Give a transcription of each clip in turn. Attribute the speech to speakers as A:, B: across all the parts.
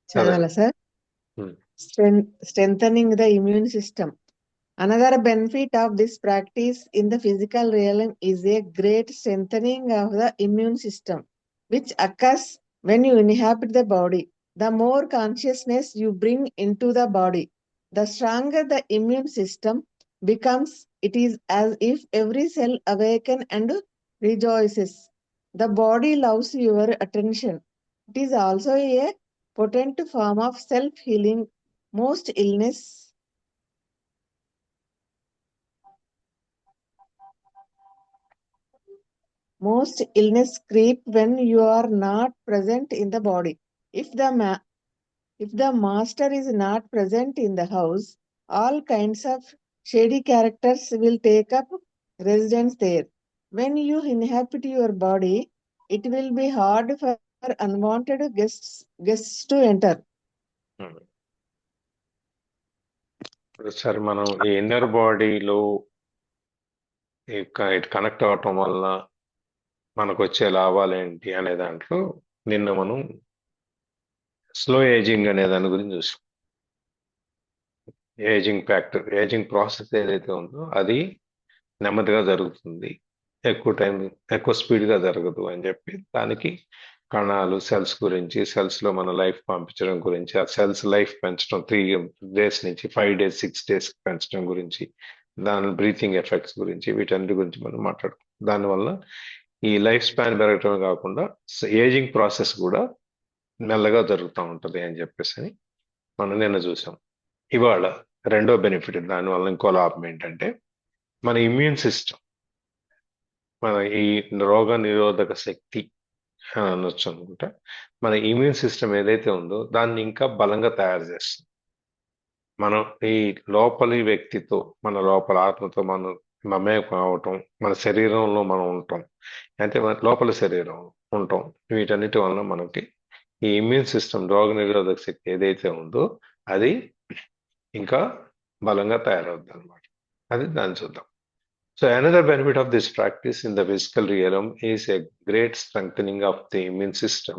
A: చదవాలా sir?
B: Um,
A: Strengthening the immune system. Another benefit of this practice in the physical realm is a great strengthening of the immune system, which occurs when you inhabit the body. The more consciousness you bring into the body, the stronger the immune system becomes. It is as if every cell awakens and rejoices. The body loves your attention. It is also a potent form of self-healing. Most illness Most illness creep when you are not present in the body. If the master is not present in the house, all kinds of shady characters will take up residence there. When you inhabit your body, it will be hard for unwanted guests to enter.
B: ఉమ్. ఇప్పుడు sir మనం ఈ inner బాడీలో ఇటు connect అవ్వటం వల్ల మనకు వచ్చే లాభాలు ఏంటి అనే దాంట్లో నిన్న మనం స్లో ఏజింగ్ అనే దాని గురించి చూసాం. ఏజింగ్ ప్రాసెస్ ఏదైతే ఉందో అది నెమ్మదిగా జరుగుతుంది, ఎక్కువ టైం ఎక్కువ స్పీడ్గా జరగదు అని చెప్పి దానికి కణాలు సెల్స్ గురించి, సెల్స్ లో మన లైఫ్ పంపించడం గురించి, ఆ సెల్స్ లైఫ్ పెంచడం 3 days నుంచి 5 days 6 days పెంచడం గురించి, దాని బ్రీతింగ్ ఎఫెక్ట్స్ గురించి, వీటన్నిటి గురించి మనం మాట్లాడుకుంటాం. దానివల్ల ఈ లైఫ్ స్పాన్ పెరగటమే కాకుండా ఏజింగ్ ప్రాసెస్ కూడా మెల్లగా జరుగుతూ ఉంటుంది అని చెప్పేసి మనం నిన్న చూసాం. ఇవాళ రెండో బెనిఫిట్, దానివల్ల ఇంకో లాభం ఏంటంటే మన ఇమ్యూన్ సిస్టమ్, మన ఈ రోగ నిరోధక శక్తి అని అనొచ్చు అనుకుంటా, మన ఇమ్యూన్ సిస్టమ్ ఏదైతే ఉందో దాన్ని ఇంకా బలంగా తయారు చేస్తుంది. మనం ఈ లోపలి వ్యక్తితో, మన లోపల ఆత్మతో మనం మమేకం అవటం, మన శరీరంలో మనం ఉంటాం, అంటే మన లోపల శరీరం ఉంటాం, వీటన్నిటి వలన మనకి ఈ ఇమ్యూన్ సిస్టమ్, రోగ నిరోధక శక్తి ఏదైతే ఉందో అది ఇంకా బలంగా తయారవుద్ది అనమాట. అది దాన్ని చూద్దాం. So another benefit of this practice in the physical realm is a great strengthening of the immune system,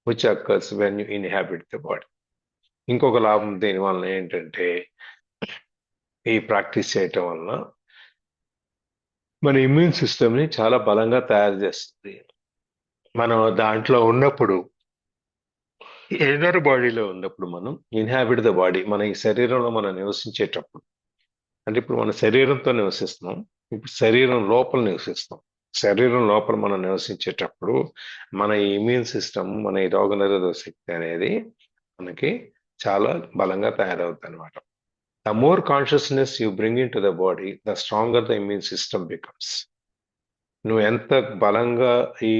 B: which occurs when you inhabit the body. ఇంకొక లాభం దీని వలన ఏంటంటే, ఈ ప్రాక్టీస్ చేయటం వలన మన ఇమ్యూన్ సిస్టమ్ని చాలా బలంగా తయారు చేస్తుంది. మనం దాంట్లో ఉన్నప్పుడు, ఎదర్ బాడీలో ఉన్నప్పుడు, మనం ఇన్హాబిట్ ద బాడీ, మన ఈ శరీరంలో మనం నివసించేటప్పుడు, అంటే ఇప్పుడు మన శరీరంతో నివసిస్తున్నాం, ఇప్పుడు శరీరం లోపల నివసిస్తాం. శరీరం లోపల మనం నివసించేటప్పుడు మన ఇమ్యూన్ సిస్టమ్, మన ఈ రోగ నిరోధక శక్తి అనేది మనకి చాలా బలంగా తయారవుతుంది అనమాట. The more consciousness you bring in to the body, the stronger the immune system becomes. నువ్వు ఎంత బలంగా ఈ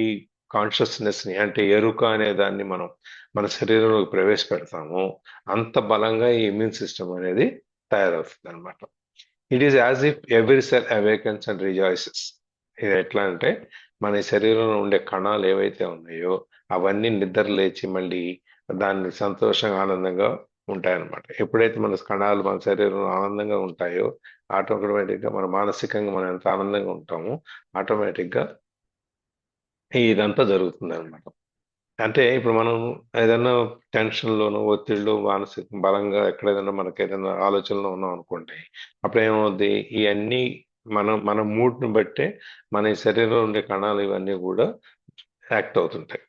B: కాన్షియస్నెస్ ని, అంటే ఎరుక అనే దాన్ని మనం మన శరీరంలోకి ప్రవేశపెడతామో అంత బలంగా ఈ ఇమ్యూన్ సిస్టమ్ అనేది తయారవుతుంది అనమాట. It is as if every cell అవేకన్స్ and rejoices. ఇది ఎట్లా అంటే, మన శరీరంలో ఉండే కణాలు ఏవైతే ఉన్నాయో అవన్నీ నిద్ర లేచి మళ్ళీ దాన్ని సంతోషంగా ఆనందంగా ఉంటాయన్నమాట. ఎప్పుడైతే మన కణాలు మన శరీరంలో ఆనందంగా ఉంటాయో ఆటోమేటిక్గా మన మానసికంగా మనం ఎంత ఆనందంగా ఉంటామో ఆటోమేటిక్గా ఇదంతా జరుగుతుంది అనమాట. అంటే ఇప్పుడు మనం ఏదైనా టెన్షన్లోనూ, ఒత్తిడిలో, మానసిక బలంగా ఎక్కడేదైనా మనకి ఏదైనా ఆలోచనలో ఉన్నాం అనుకోండి, అప్పుడు ఏమవుద్ది, ఇవన్నీ మన మన మూడ్ని బట్టే మన ఈ శరీరంలో ఉండే కణాలు ఇవన్నీ కూడా యాక్ట్ అవుతుంటాయి.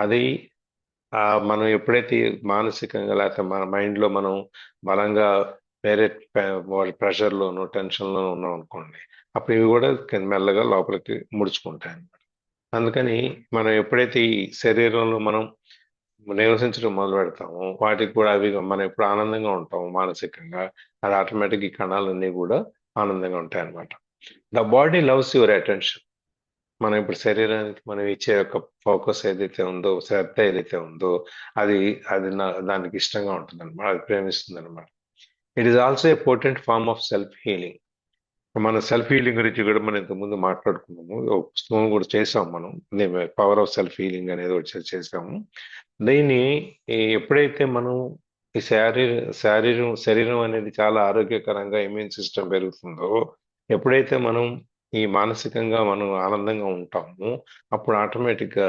B: అది మనం ఎప్పుడైతే మానసికంగా లేకపోతే మన మైండ్లో మనం బలంగా వేరే ప్రెషర్లోను, టెన్షన్లోనూ ఉన్నాం అనుకోండి, అప్పుడు ఇవి కూడా మెల్లగా లోపలికి ముడుచుకుంటాయి అన్నమాట. అందుకని మనం ఎప్పుడైతే ఈ శరీరంలో మనం నివసించడం మొదలు పెడతాము, వాటికి కూడా అవి మనం ఎప్పుడు ఆనందంగా ఉంటాము మానసికంగా, అది ఆటోమేటిక్ ఈ కణాలన్నీ కూడా ఆనందంగా ఉంటాయి అన్నమాట. The body loves your attention. మనం ఇప్పుడు శరీరానికి మనం ఇచ్చే యొక్క ఫోకస్ ఏదైతే ఉందో, శ్రద్ధ ఏదైతే ఉందో, అది అది దానికి ఇష్టంగా ఉంటుంది అనమాట, అది ప్రేమిస్తుంది అనమాట. It is also a potent form of self healing. మన సెల్ఫ్ హీలింగ్ గురించి కూడా మనం ఇంతకుముందు మాట్లాడుకున్నాము, ఒక పుస్తకం కూడా చేసాం మనం, పవర్ ఆఫ్ సెల్ఫ్ హీలింగ్ అనేది ఒకటి చేసాము. దీన్ని ఎప్పుడైతే మనం ఈ శరీరం అనేది చాలా ఆరోగ్యకరంగా ఇమ్యూన్ సిస్టమ్ పెరుగుతుందో, ఎప్పుడైతే మనం ఈ మానసికంగా మనం ఆనందంగా ఉంటాము, అప్పుడు ఆటోమేటిక్గా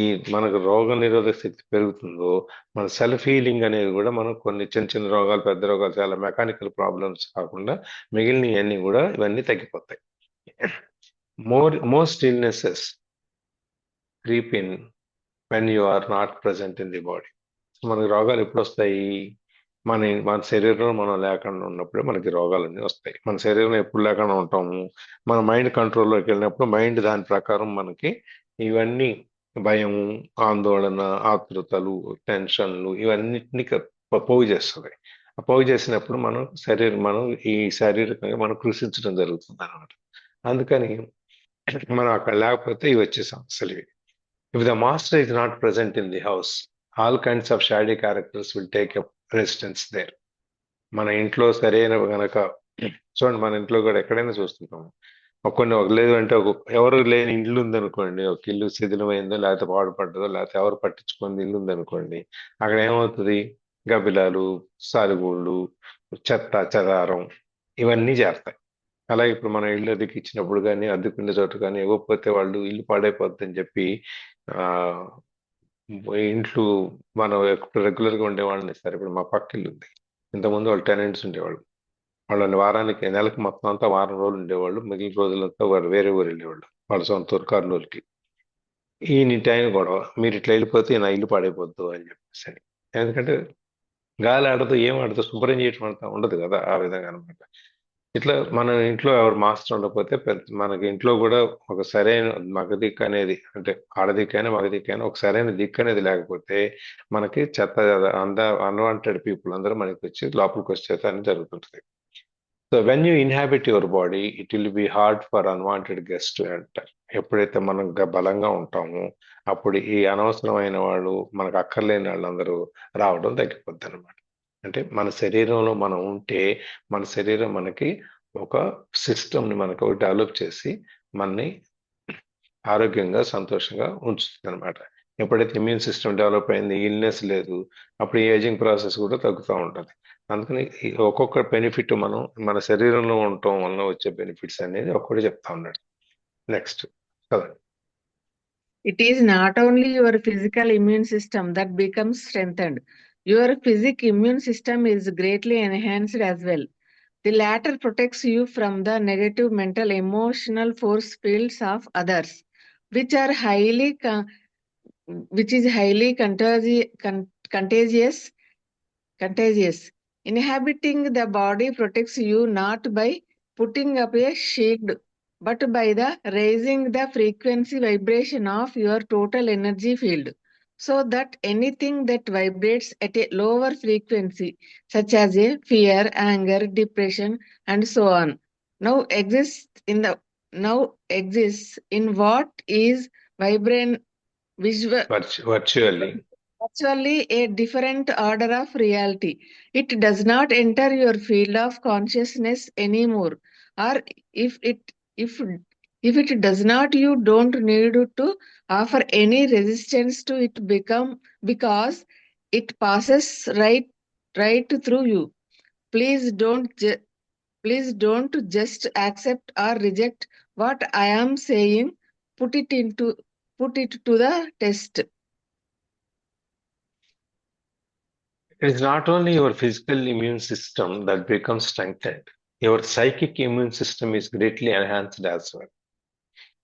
B: ఈ మనకు రోగ నిరోధక శక్తి పెరుగుతుందో, మన సెల్ఫ్ హీలింగ్ అనేది కూడా మనం కొన్ని చిన్న చిన్న రోగాలు, పెద్ద రోగాలు, చాలా మెకానికల్ ప్రాబ్లమ్స్ కాకుండా మిగిలినవన్నీ కూడా ఇవన్నీ తగ్గిపోతాయి. Most illnesses creep in when you are not present in the body. మనకి రోగాలు ఎప్పుడు వస్తాయి? మన శరీరంలో మనం లేకుండా ఉన్నప్పుడే మనకి రోగాలన్నీ వస్తాయి. మన శరీరం ఎప్పుడు లేకుండా ఉంటాము, మన మైండ్ కంట్రోల్లోకి వెళ్ళినప్పుడు మైండ్ దాని ప్రకారం మనకి ఇవన్నీ భయం, ఆందోళన, ఆతృతలు, టెన్షన్లు ఇవన్నిటిని పోగు చేస్తుంది. ఆ పోగు చేసినప్పుడు మనం ఈ శారీరకంగా మనం కృషించడం జరుగుతుంది అనమాట. అందుకని మనం అక్కడ లేకపోతే ఇవి వచ్చే సమస్యలు ఇవి. If the master is not present in the house, all kinds of shady characters will take up residence there. మన ఇంట్లో సరైన గనక చూడండి, మన ఇంట్లో కూడా ఎక్కడైనా చూస్తుంటాము, లేదు అంటే ఎవరు లేని ఇల్లు ఉందనుకోండి, ఒక ఇల్లు శిథిలమైందో లేకపోతే పాడుపడ్డదో లేకపోతే ఎవరు పట్టించుకుంది ఇల్లు ఉందనుకోండి, అక్కడ ఏమవుతుంది? గబ్బిలాలు, సాలుగూళ్ళు, చెత్త చెదారం ఇవన్నీ చేస్తాయి. అలాగే ఇప్పుడు మనం ఇల్లు అద్దెకి ఇచ్చినప్పుడు కానీ, అద్దెకున్న చోట కానీ ఇవ్వకపోతే వాళ్ళు ఇల్లు పాడైపోద్దని చెప్పి ఆ ఇంట్లో మనం రెగ్యులర్ గా ఉండేవాళ్ళని ఇస్తారు. ఇప్పుడు మా పక్క ఇల్లు ఉంది, ఇంతకుముందు వాళ్ళు టెనెంట్స్ ఉండేవాళ్ళు. వాళ్ళని నెలకి మొత్తం అంతా వారం రోజులు ఉండేవాళ్ళు, మిగిలిన రోజులంతా వారు వేరే ఊరు వెళ్ళేవాళ్ళు, వాళ్ళ సొంత ఊరు కర్నూలుకి. ఈయన ఆయన గొడవ, మీరు ఇట్లా వెళ్ళిపోతే నా ఇల్లు పాడైపోద్దు అని చెప్పేసి అని. ఎందుకంటే గాలి ఆడదు, ఏం ఆడదు, శుభ్రం చేయటం అంతా ఉండదు కదా, ఆ విధంగా అనమాట. ఇట్లా మన ఇంట్లో ఎవరు మాస్టర్ ఉండకపోతే మనకి ఇంట్లో కూడా ఒక సరైన మగ దిక్కు అనేది, అంటే ఆడదిక్కైనా మగ దిక్కైనా ఒక సరైన దిక్కు అనేది లేకపోతే మనకి చెత్త అన్వాంటెడ్ పీపుల్ అందరూ మనకి వచ్చి లోపలికి వచ్చేది అనేది జరుగుతుంటుంది. So when you inhabit your body, it will be hard for unwanted guest to enter. ఎప్పుడైతే మనం బలంగా ఉంటామో అప్పుడు ఈ అనవసరమైన వాళ్ళు, మనకు అక్కర్లేని వాళ్ళందరూ రావడం తగ్గిపోద్ది అనమాట. అంటే మన శరీరంలో మనం ఉంటే మన శరీరం మనకి ఒక సిస్టమ్ని మనకు డెవలప్ చేసి మనని ఆరోగ్యంగా సంతోషంగా ఉంచుతుంది అనమాట. ఎప్పుడైతే ఇమ్యూన్ సిస్టమ్ డెవలప్ అయింది, ఇల్నెస్ లేదు, అప్పుడు ఏజింగ్ ప్రాసెస్ కూడా తగ్గుతూ ఉంటుంది. అందుకని ఈ ఒక్కొక్క బెనిఫిట్ మనం మన శరీరంలో ఉండటం వల్ల వచ్చే బెనిఫిట్స్ అనేది ఒక్కటి చెప్తా ఉన్నాడు. నెక్స్ట్ కదా.
A: It is not only your physical immune system that becomes strengthened. Your physical immune system is greatly enhanced as well. The latter protects you from the negative mental emotional force fields of others, which are highly contagious. Inhabiting the body protects you not by putting up a shield, but by the raising the frequency vibration of your total energy field, so that anything that vibrates at a lower frequency, such as a fear, anger, depression, and so on, now exists in what is vibrant visual
B: virtually
A: virtually a different order of reality. It does not enter your field of consciousness anymore. Or if it if if it does not, you don't need to offer any resistance to it because it passes right through you. Please don't just accept or reject what I am saying. Put it to the test.
B: It is not only your physical immune system that becomes strengthened, your psychic immune system is greatly enhanced as well.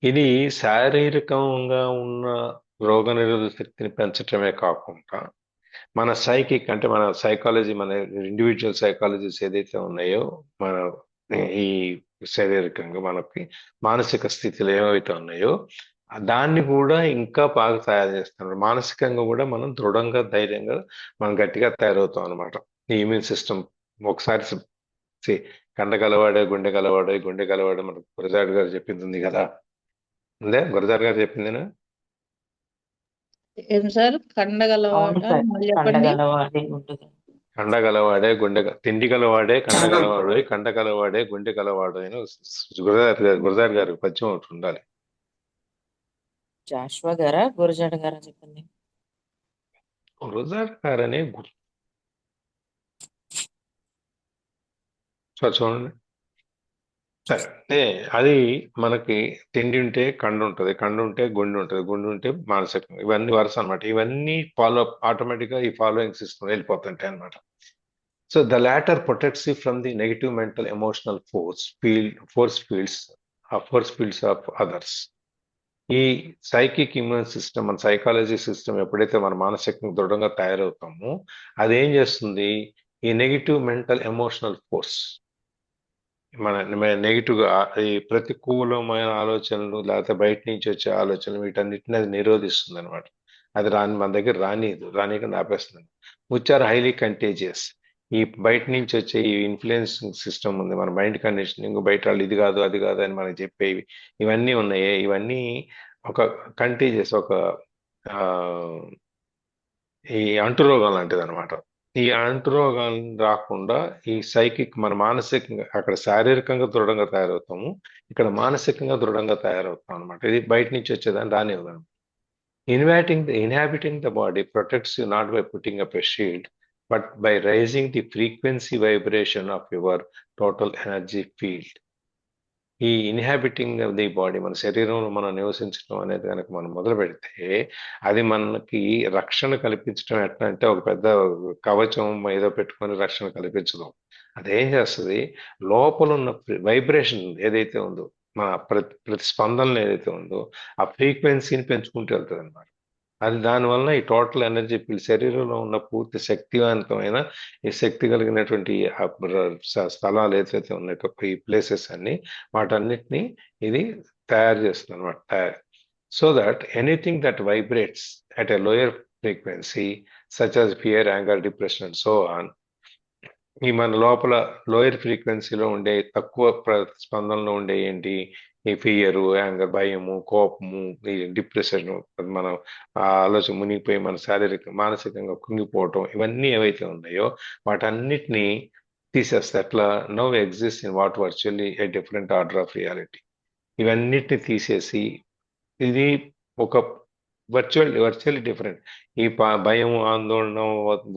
B: ఇది శారీరకంగా ఉన్న రోగనిరోధక శక్తిని పెంచటమే కాకుండా మన psychic, అంటే మన psychology, మన ఇండివిజువల్ సైకాలజీస్ ఏదైతే ఉన్నాయో, మన ఈ శారీరకంగా మనకి మానసిక స్థితిలో ఏవైతే ఉన్నాయో దాన్ని కూడా ఇంకా బాగా తయారు చేస్తున్నారు. మానసికంగా కూడా మనం దృఢంగా, ధైర్యంగా, మనం గట్టిగా తయారవుతాం అనమాట. ఈ ఇమ్యూన్ సిస్టమ్ ఒకసారి కండ గలవాడే గుండె గలవాడే, గుండె గలవాడే మనకు గురజాడ గారు చెప్పింది ఉంది కదా, ఉందే గురజాడ గారు చెప్పిందేనా?
C: ఏం సార్
D: అవును
C: కండగలవాడ
D: సార్,
C: మళ్ళీ చెప్పండి.
D: కండగలవాడి గుండె
B: కండ గలవాడే తిండి గలవాడే, కండ గలవాడే, కండ గలవాడే, గుండె గలవాడు అని గురజాడ గారి పద్యం ఒకటి ఉండాలి.
D: జాషువా గారా గురజాడ గారా చెప్పండి.
B: గురజాడ గారనే సార్ చూడండి. సరే అంటే అది మనకి తిండి ఉంటే కండు ఉంటుంది, కండు ఉంటే గుండె ఉంటుంది, గుండె ఉంటే మానసికం, ఇవన్నీ వరుస అనమాట. ఇవన్నీ ఫాలో ఆటోమేటిక్ గా ఈ ఫాలోయింగ్ సిస్టమ్ వెళ్ళిపోతుంటాయి అనమాట. So the latter protects you from the negative mental emotional force fields of others. ఈ సైకిక్ ఇమ్యూన్ సిస్టమ్, మన సైకాలజీ సిస్టమ్ ఎప్పుడైతే మన మానసికంగా దృఢంగా తయారవుతామో అదేం చేస్తుంది, ఈ నెగిటివ్ మెంటల్ ఎమోషనల్ ఫోర్స్, మన నెగిటివ్ గా ఈ ప్రతికూలమైన ఆలోచనలు లేకపోతే బయట నుంచి వచ్చే ఆలోచనలు వీటన్నిటిని అది నిరోధిస్తుంది అనమాట. అది మన దగ్గర రానికుండా ఆపేస్తుంది. Which are highly contagious. ఈ బయట నుంచి వచ్చే ఈ ఇన్ఫ్లుయెన్సింగ్ సిస్టమ్ ఉంది, మన మైండ్ కండిషనింగ్, బయట వాళ్ళు ఇది కాదు అది కాదు అని మనకి చెప్పేవి ఇవన్నీ ఉన్నాయి. ఇవన్నీ ఒక కంటేజియస్, ఒక ఆ, ఈ అంటురోగం లాంటిది అనమాట. ఈ అంటురోగాలు రాకుండా ఈ సైకిక్, మన మానసికంగా అక్కడ శారీరకంగా దృఢంగా తయారవుతాము, ఇక్కడ మానసికంగా దృఢంగా తయారవుతాం అనమాట. ఇది బయట నుంచి వచ్చేదాన్ని రానివ్వదు. Inhabiting the body protects you not by putting up a shield, but by raising the frequency vibration of your total energy field. ఈ ఇన్హాబిటింగ్ ఆఫ్ ది బాడీ, మన శరీరంలో మనం నివసించడం అనేది కనుక మనం మొదలు పెడితే అది మనకి రక్షణ కల్పించడం. ఎట్లా అంటే ఒక పెద్ద కవచం ఏదో పెట్టుకొని రక్షణ కల్పించడం. అదేం చేస్తుంది, లోపల ఉన్న వైబ్రేషన్ ఏదైతే ఉందో, మన ప్రతిస్పందనలు ఏదైతే ఉందో ఆ ఫ్రీక్వెన్సీని పెంచుకుంటూ వెళ్తుంది అనమాట. అది దానివల్ల ఈ టోటల్ ఎనర్జీ ఫీల్డ్, శరీరంలో ఉన్న పూర్తి శక్తివంతమైన ఈ శక్తి కలిగినటువంటి స్థలాలు ఏదైతే ఉన్నాయో, ఈ ప్లేసెస్ అన్ని, వాటన్నిటిని ఇది తయారు చేస్తుంది అనమాట. So that anything that vibrates at a lower frequency such as fear, anger, depression and so on, ఈ మన లోపల లోయర్ ఫ్రీక్వెన్సీలో ఉండే, తక్కువ స్పందనలో ఉండే ఏంటి, ఈ ఫియరు, యాంగర్, భయము, కోపము, ఈ డిప్రెషన్, మనం ఆ ఆలోచన మునిగిపోయి మన మానసికంగా కుంగిపోవటం, ఇవన్నీ ఏవైతే ఉన్నాయో వాటన్నిటినీ తీసేస్తే అట్లా now exist in what virtually a different order of reality. ఇవన్నిటిని తీసేసి ఇది ఒక వర్చువల్లీ డిఫరెంట్. ఈ భయం, ఆందోళన,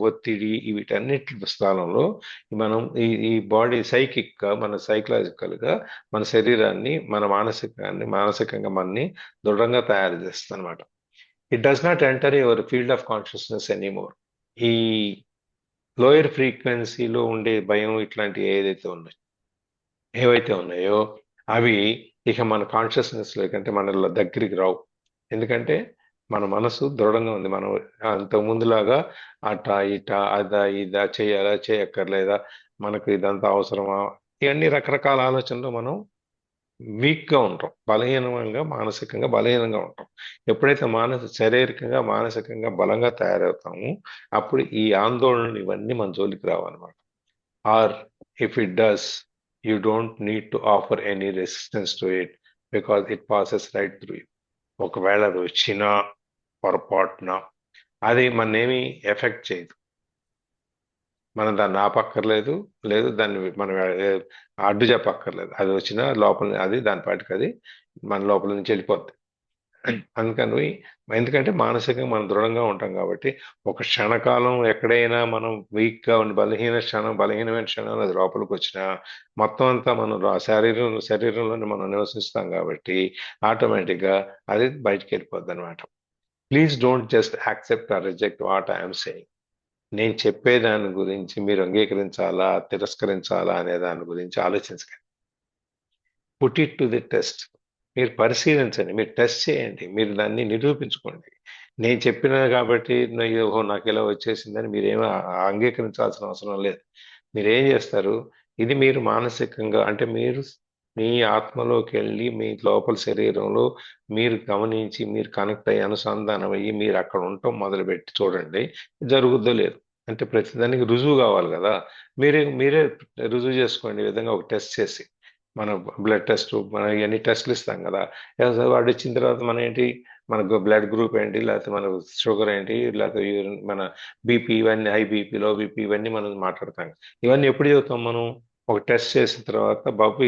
B: ఒత్తిడి, వీటన్నిటి స్థానంలో మనం ఈ బాడీ సైకిక్ గా, మన సైకలాజికల్ గా మన శరీరాన్ని, మన మానసికంగా మనని దృఢంగా తయారు చేస్తుంది అనమాట. It does not enter your field of consciousness anymore. ఈ లోయర్ ఫ్రీక్వెన్సీలో ఉండే భయం ఇట్లాంటి ఏవైతే ఉన్నాయో అవి ఇక మన కాన్షియస్నెస్ లేకంటే మన దగ్గరికి రావు. ఎందుకంటే మన మనసు దృఢంగా ఉంది. మనం అంత ముందులాగా అటా ఇటా అదా ఇదా చేయాలా చేయక్కర్లేదా, మనకు ఇదంతా అవసరమా, ఇవన్నీ రకరకాల ఆలోచనలు మనం వీక్ గా ఉంటాం, మానసికంగా బలహీనంగా ఉంటాం. ఎప్పుడైతే శారీరకంగా మానసికంగా బలంగా తయారవుతామో అప్పుడు ఈ ఆందోళనలు ఇవన్నీ మన జోలికి రావన్నమాట. Or if it does, you don't need to offer any resistance to it because it passes right through you. ఒకవేళ అది వచ్చినా పొరపాటున అది మననేమి ఎఫెక్ట్ చేయదు. మనం దాన్ని ఆపక్కర్లేదు, లేదు దాన్ని మనం అడ్డు చెప్పక్కర్లేదు. అది వచ్చినా లోపల అది దాని పాటికి అది మన లోపల నుంచి వెళ్ళిపోద్ది. అందుకని ఎందుకంటే మానసికంగా మనం దృఢంగా ఉంటాం కాబట్టి ఒక క్షణకాలం ఎక్కడైనా మనం వీక్ గా ఉండి బలహీనమైన క్షణం అది లోపలికి వచ్చినా మొత్తం అంతా మనం శరీరంలోనే మనం నివసిస్తాం కాబట్టి ఆటోమేటిక్ గా అది బయటికి వెళ్ళిపోద్ది అనమాట. Please don't just accept or reject what I'm saying. నేను చెప్పే దాని గురించి మీరు అంగీకరించాలా తిరస్కరించాలా అనే దాని గురించి ఆలోచించకండి. Put it to the test. మీరు పరిశీలించండి, మీరు టెస్ట్ చేయండి, మీరు దాన్ని నిరూపించుకోండి. నేను చెప్పినా కాబట్టి ఓహో నాకు ఇలా వచ్చేసిందని మీరేమీ అంగీకరించాల్సిన అవసరం లేదు. మీరేం చేస్తారు, ఇది మీరు మానసికంగా అంటే మీరు మీ ఆత్మలోకి వెళ్ళి మీ లోపల శరీరంలో మీరు గమనించి, మీరు కనెక్ట్ అయ్యి, అనుసంధానం అయ్యి, మీరు అక్కడ ఉండటం మొదలుపెట్టి చూడండి జరుగుద్దో లేదు. అంటే ప్రతిదానికి రుజువు కావాలి కదా, మీరే రుజువు చేసుకోండి. ఈ విధంగా ఒక టెస్ట్ చేసి, మన బ్లడ్ టెస్ట్, మనం ఇవన్నీ టెస్ట్లు ఇస్తాం కదా, వాడు ఇచ్చిన తర్వాత మన ఏంటి, మనకు బ్లడ్ గ్రూప్ ఏంటి, లేకపోతే మన షుగర్ ఏంటి, లేకపోతే మన బీపీ, ఇవన్నీ హై బీపీ, లో బీపీ, ఇవన్నీ మనం మాట్లాడతాం. ఇవన్నీ ఎప్పుడు చెబుతాం మనం, ఒక టెస్ట్ చేసిన తర్వాత బాబు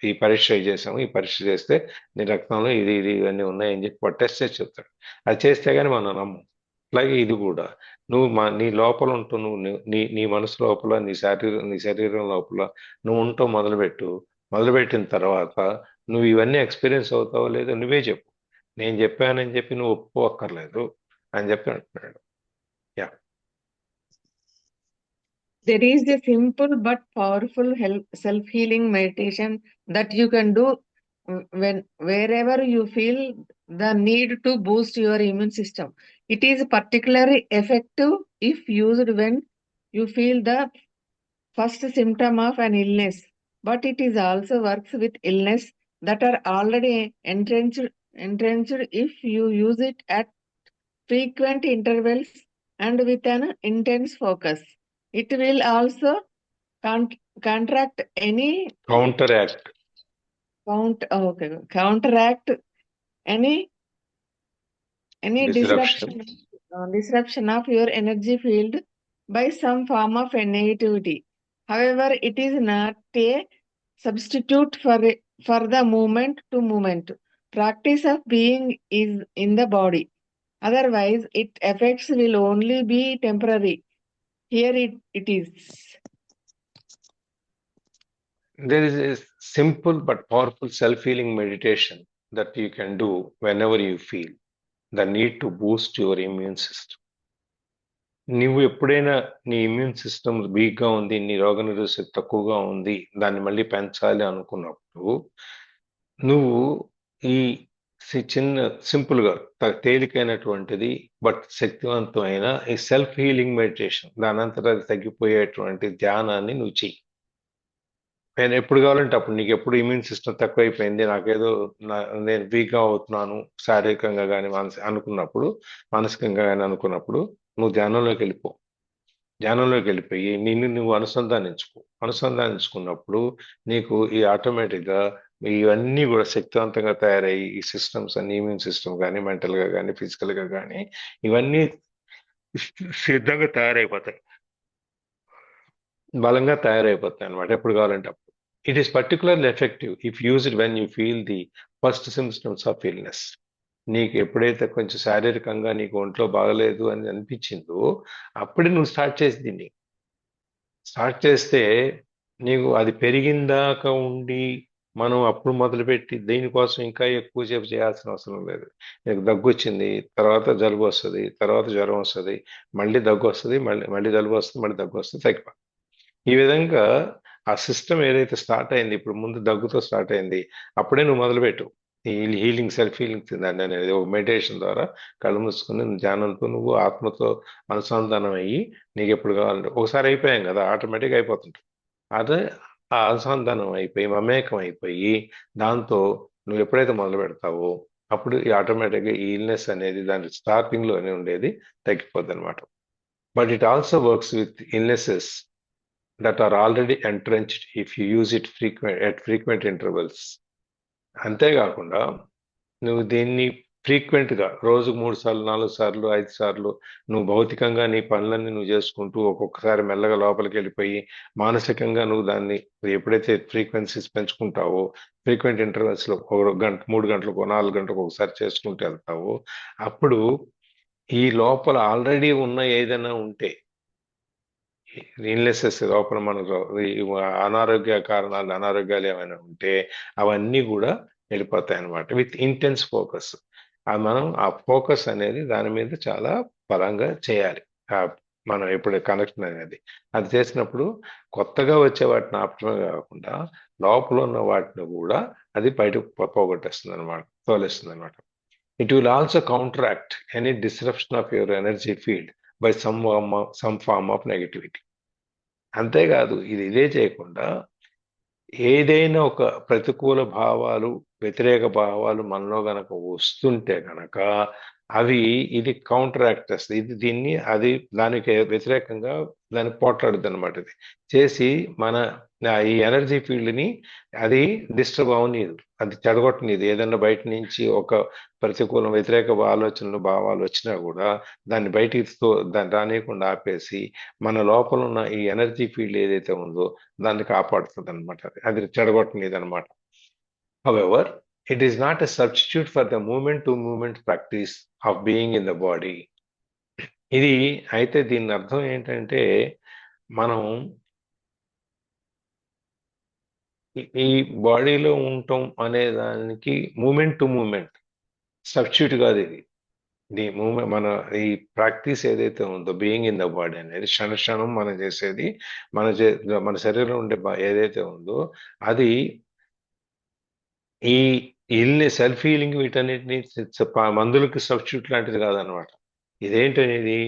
B: ఈ పరీక్ష చేసాము, ఈ పరీక్ష చేస్తే నీ రక్తంలో ఇది ఇవన్నీ ఉన్నాయని చెప్పి టెస్ట్ చేసి చెప్తాడు. అది చేస్తే కానీ మనం నమ్మం. అలాగే ఇది కూడా నువ్వు నీ లోపల ఉంటూ, నువ్వు నీ మనసు లోపల, నీ శరీరం లోపల నువ్వు ఉంటావు మొదలుపెట్టు, మొదలుపెట్టిన తర్వాత నువ్వు ఇవన్నీ ఎక్స్పీరియన్స్ అవుతావో లేదో నువ్వే చెప్పు. నేను చెప్పానని చెప్పి నువ్వు ఒప్పుకోక్కర్లేదు అని చెప్పి అంటున్నాడు. Yeah
A: There is a simple but powerful self-healing meditation that you can do wherever you feel the need to boost your immune system. It is particularly effective if used when you feel the first symptom of an illness, but it is also works with illness that are already entrenched if you use it at frequent intervals and with an intense focus. It will also counteract any
B: counter act
A: counteract any
B: disruption.
A: disruption of your energy field by some form of negativity. However, it is not a substitute for the moment to moment practice of being is in the body. Otherwise, its effects will only be temporary. Here it is.
B: There is a simple but powerful self-healing meditation that you can do whenever you feel the need to boost your immune system. నువ్వు ఎప్పుడైనా నీ immune system వీక్గా ఉంది, నీ రోగనిరోధక శక్తి తక్కువగా ఉంది, దాన్ని మళ్ళీ పెంచాలి అనుకున్నప్పుడు నువ్వు ఈ చిన్న సింపుల్గా తేలికైనటువంటిది బట్ శక్తివంతమైన ఈ సెల్ఫ్ హీలింగ్ మెడిటేషన్, దానంతటా అది తగ్గిపోయేటువంటి ధ్యానాన్ని నువ్వు చెయ్యి. నేను ఎప్పుడు కావాలంటే అప్పుడు, నీకు ఎప్పుడు ఇమ్యూన్ సిస్టమ్ తక్కువైపోయింది, నాకేదో నేను వీక్గా అవుతున్నాను శారీరకంగా కానీ అనుకున్నప్పుడు, మానసికంగా కానీ అనుకున్నప్పుడు నువ్వు ధ్యానంలోకి వెళ్ళిపో. ధ్యానంలోకి వెళ్ళిపోయి నిన్ను నువ్వు అనుసంధానించుకున్నప్పుడు నీకు ఈ ఆటోమేటిక్గా ఇవన్నీ కూడా శక్తివంతంగా తయారయ్యి ఈ సిస్టమ్స్ అన్ని, ఇమ్యూన్ సిస్టమ్ కానీ మెంటల్గా కానీ ఫిజికల్గా కానీ ఇవన్నీ సిద్ధంగా తయారైపోతాయి, బలంగా తయారైపోతాయి అనమాట ఎప్పుడు కావాలంటే అప్పుడు. It is particularly effective if used when you feel the first symptoms of illness. నీకు ఎప్పుడైతే కొంచెం శారీరకంగా నీకు ఒంట్లో బాగలేదు అని అనిపించిందో అప్పుడే నువ్వు స్టార్ట్ చేసి దీన్ని స్టార్ట్ చేస్తే నీకు అది పెరిగిందాకా ఉండి మనం అప్పుడు మొదలుపెట్టి దీనికోసం ఇంకా ఎక్కువ సేపు చేయాల్సిన అవసరం లేదు. నీకు దగ్గు వచ్చింది, తర్వాత జలుబు వస్తుంది, తర్వాత జ్వరం వస్తుంది, మళ్ళీ దగ్గు వస్తుంది, మళ్ళీ జలుబు వస్తుంది, మళ్ళీ దగ్గు వస్తుంది, తగ్గిపో. ఈ విధంగా ఆ సిస్టమ్ ఏదైతే స్టార్ట్ అయింది, ఇప్పుడు ముందు దగ్గుతో స్టార్ట్ అయింది, అప్పుడే నువ్వు మొదలుపెట్టు ఈ హీలింగ్, సెల్ఫ్ హీలింగ్ దాన్ని అనేది ఒక మెడిటేషన్ ద్వారా కళ్ళు మూసుకుని ధ్యానంతో నువ్వు ఆత్మతో అనుసంధానం అయ్యి నీకు ఎప్పుడు కావాలంటే ఒకసారి అయిపోయాం కదా, ఆటోమేటిక్గా అయిపోతుంటుంది. అదే ఆ అనుసంధానం అయిపోయి మమేకం అయిపోయి దాంతో నువ్వు ఎప్పుడైతే మొదలు పెడతావో అప్పుడు ఈ ఆటోమేటిక్గా ఈ ఇల్నెస్ అనేది దాని స్టార్టింగ్లోనే ఉండేది తగ్గిపోద్ది అనమాట. But it also works with illnesses that are already entrenched if you use it at frequent intervals. అంతేకాకుండా నువ్వు దీన్ని ఫ్రీక్వెంట్గా రోజుకు 3 సార్లు, 4 సార్లు, 5 సార్లు నువ్వు భౌతికంగా నీ పనులన్నీ నువ్వు చేసుకుంటూ ఒక్కొక్కసారి మెల్లగా లోపలికి వెళ్ళిపోయి మానసికంగా నువ్వు దాన్ని ఎప్పుడైతే ఫ్రీక్వెన్సీస్ పెంచుకుంటావో, ఫ్రీక్వెంట్ ఇంటర్వెల్స్లో 1 గంట, 3 గంటలకు, 4 గంటలకు ఒకసారి చేసుకుంటూ వెళ్తావో అప్పుడు ఈ లోపల ఆల్రెడీ ఉన్న ఏదైనా ఉంటే ఇల్నెసెస్ లోపల మనకు అనారోగ్య కారణాలు, అనారోగ్యాలు ఏమైనా ఉంటే అవన్నీ కూడా వెళ్ళిపోతాయి అనమాట విత్ ఇంటెన్స్ ఫోకస్. మనం ఆ ఫోకస్ అనేది దాని మీద చాలా బలంగా చేయాలి. మనం ఎప్పుడు కనెక్షన్ అనేది అది చేసినప్పుడు కొత్తగా వచ్చే వాటిని ఆపటమే కాకుండా లోపల ఉన్న వాటిని కూడా అది బయటకు పోగొట్టేస్తుంది అనమాట, తోలేస్తుంది అనమాట. It will also counteract any disruption of your energy field by some form of negativity. అంతేకాదు ఇదే చేయకుండా ఏదైనా ఒక ప్రతికూల భావాలు, వ్యతిరేక భావాలు మనలో గనక వస్తుంటే గనక ఇది కౌంటరాక్ట్ చేస్తుంది. దీన్ని అది దానికి వ్యతిరేకంగా దాన్ని పోట్లాడుద్ది అనమాట. ఇది చేసి మన ఈ ఎనర్జీ ఫీల్డ్ని అది డిస్టర్బ్ అవనీదు, అది చెడగొట్టనీదు. ఏదైనా బయట నుంచి ఒక ప్రతికూల వ్యతిరేక ఆలోచనలు, భావాలు వచ్చినా కూడా దాన్ని బయటికి దాన్ని రానియకుండా ఆపేసి మన లోపల ఉన్న ఈ ఎనర్జీ ఫీల్డ్ ఏదైతే ఉందో దాన్ని కాపాడుతుంది అనమాట. అది చెడగొట్టనీది అనమాట. However, it is not a substitute for the movement practice of being in the body. ఇది అయితే దీని అర్థం ఏంటంటే మనం ఈ బాడీలో ఉండటం అనే దానికి మూమెంట్ టు మూమెంట్ సబ్స్టిట్యూట్ కాదు ఇది. ది మూమెంట్ మన ఈ ప్రాక్టీస్ ఏదైతే ఉందో బీయింగ్ ఇన్ ద బాడీ అనేది క్షణ క్షణం మనం చేసేది, మన శరీరంలో ఉండే ఏదైతే ఉందో అది ఈ సెల్ఫ్ హీలింగ్ వీటన్నిటిని మందులకి సబ్స్టిట్యూట్ లాంటిది కాదనమాట. ఇదేంటనేది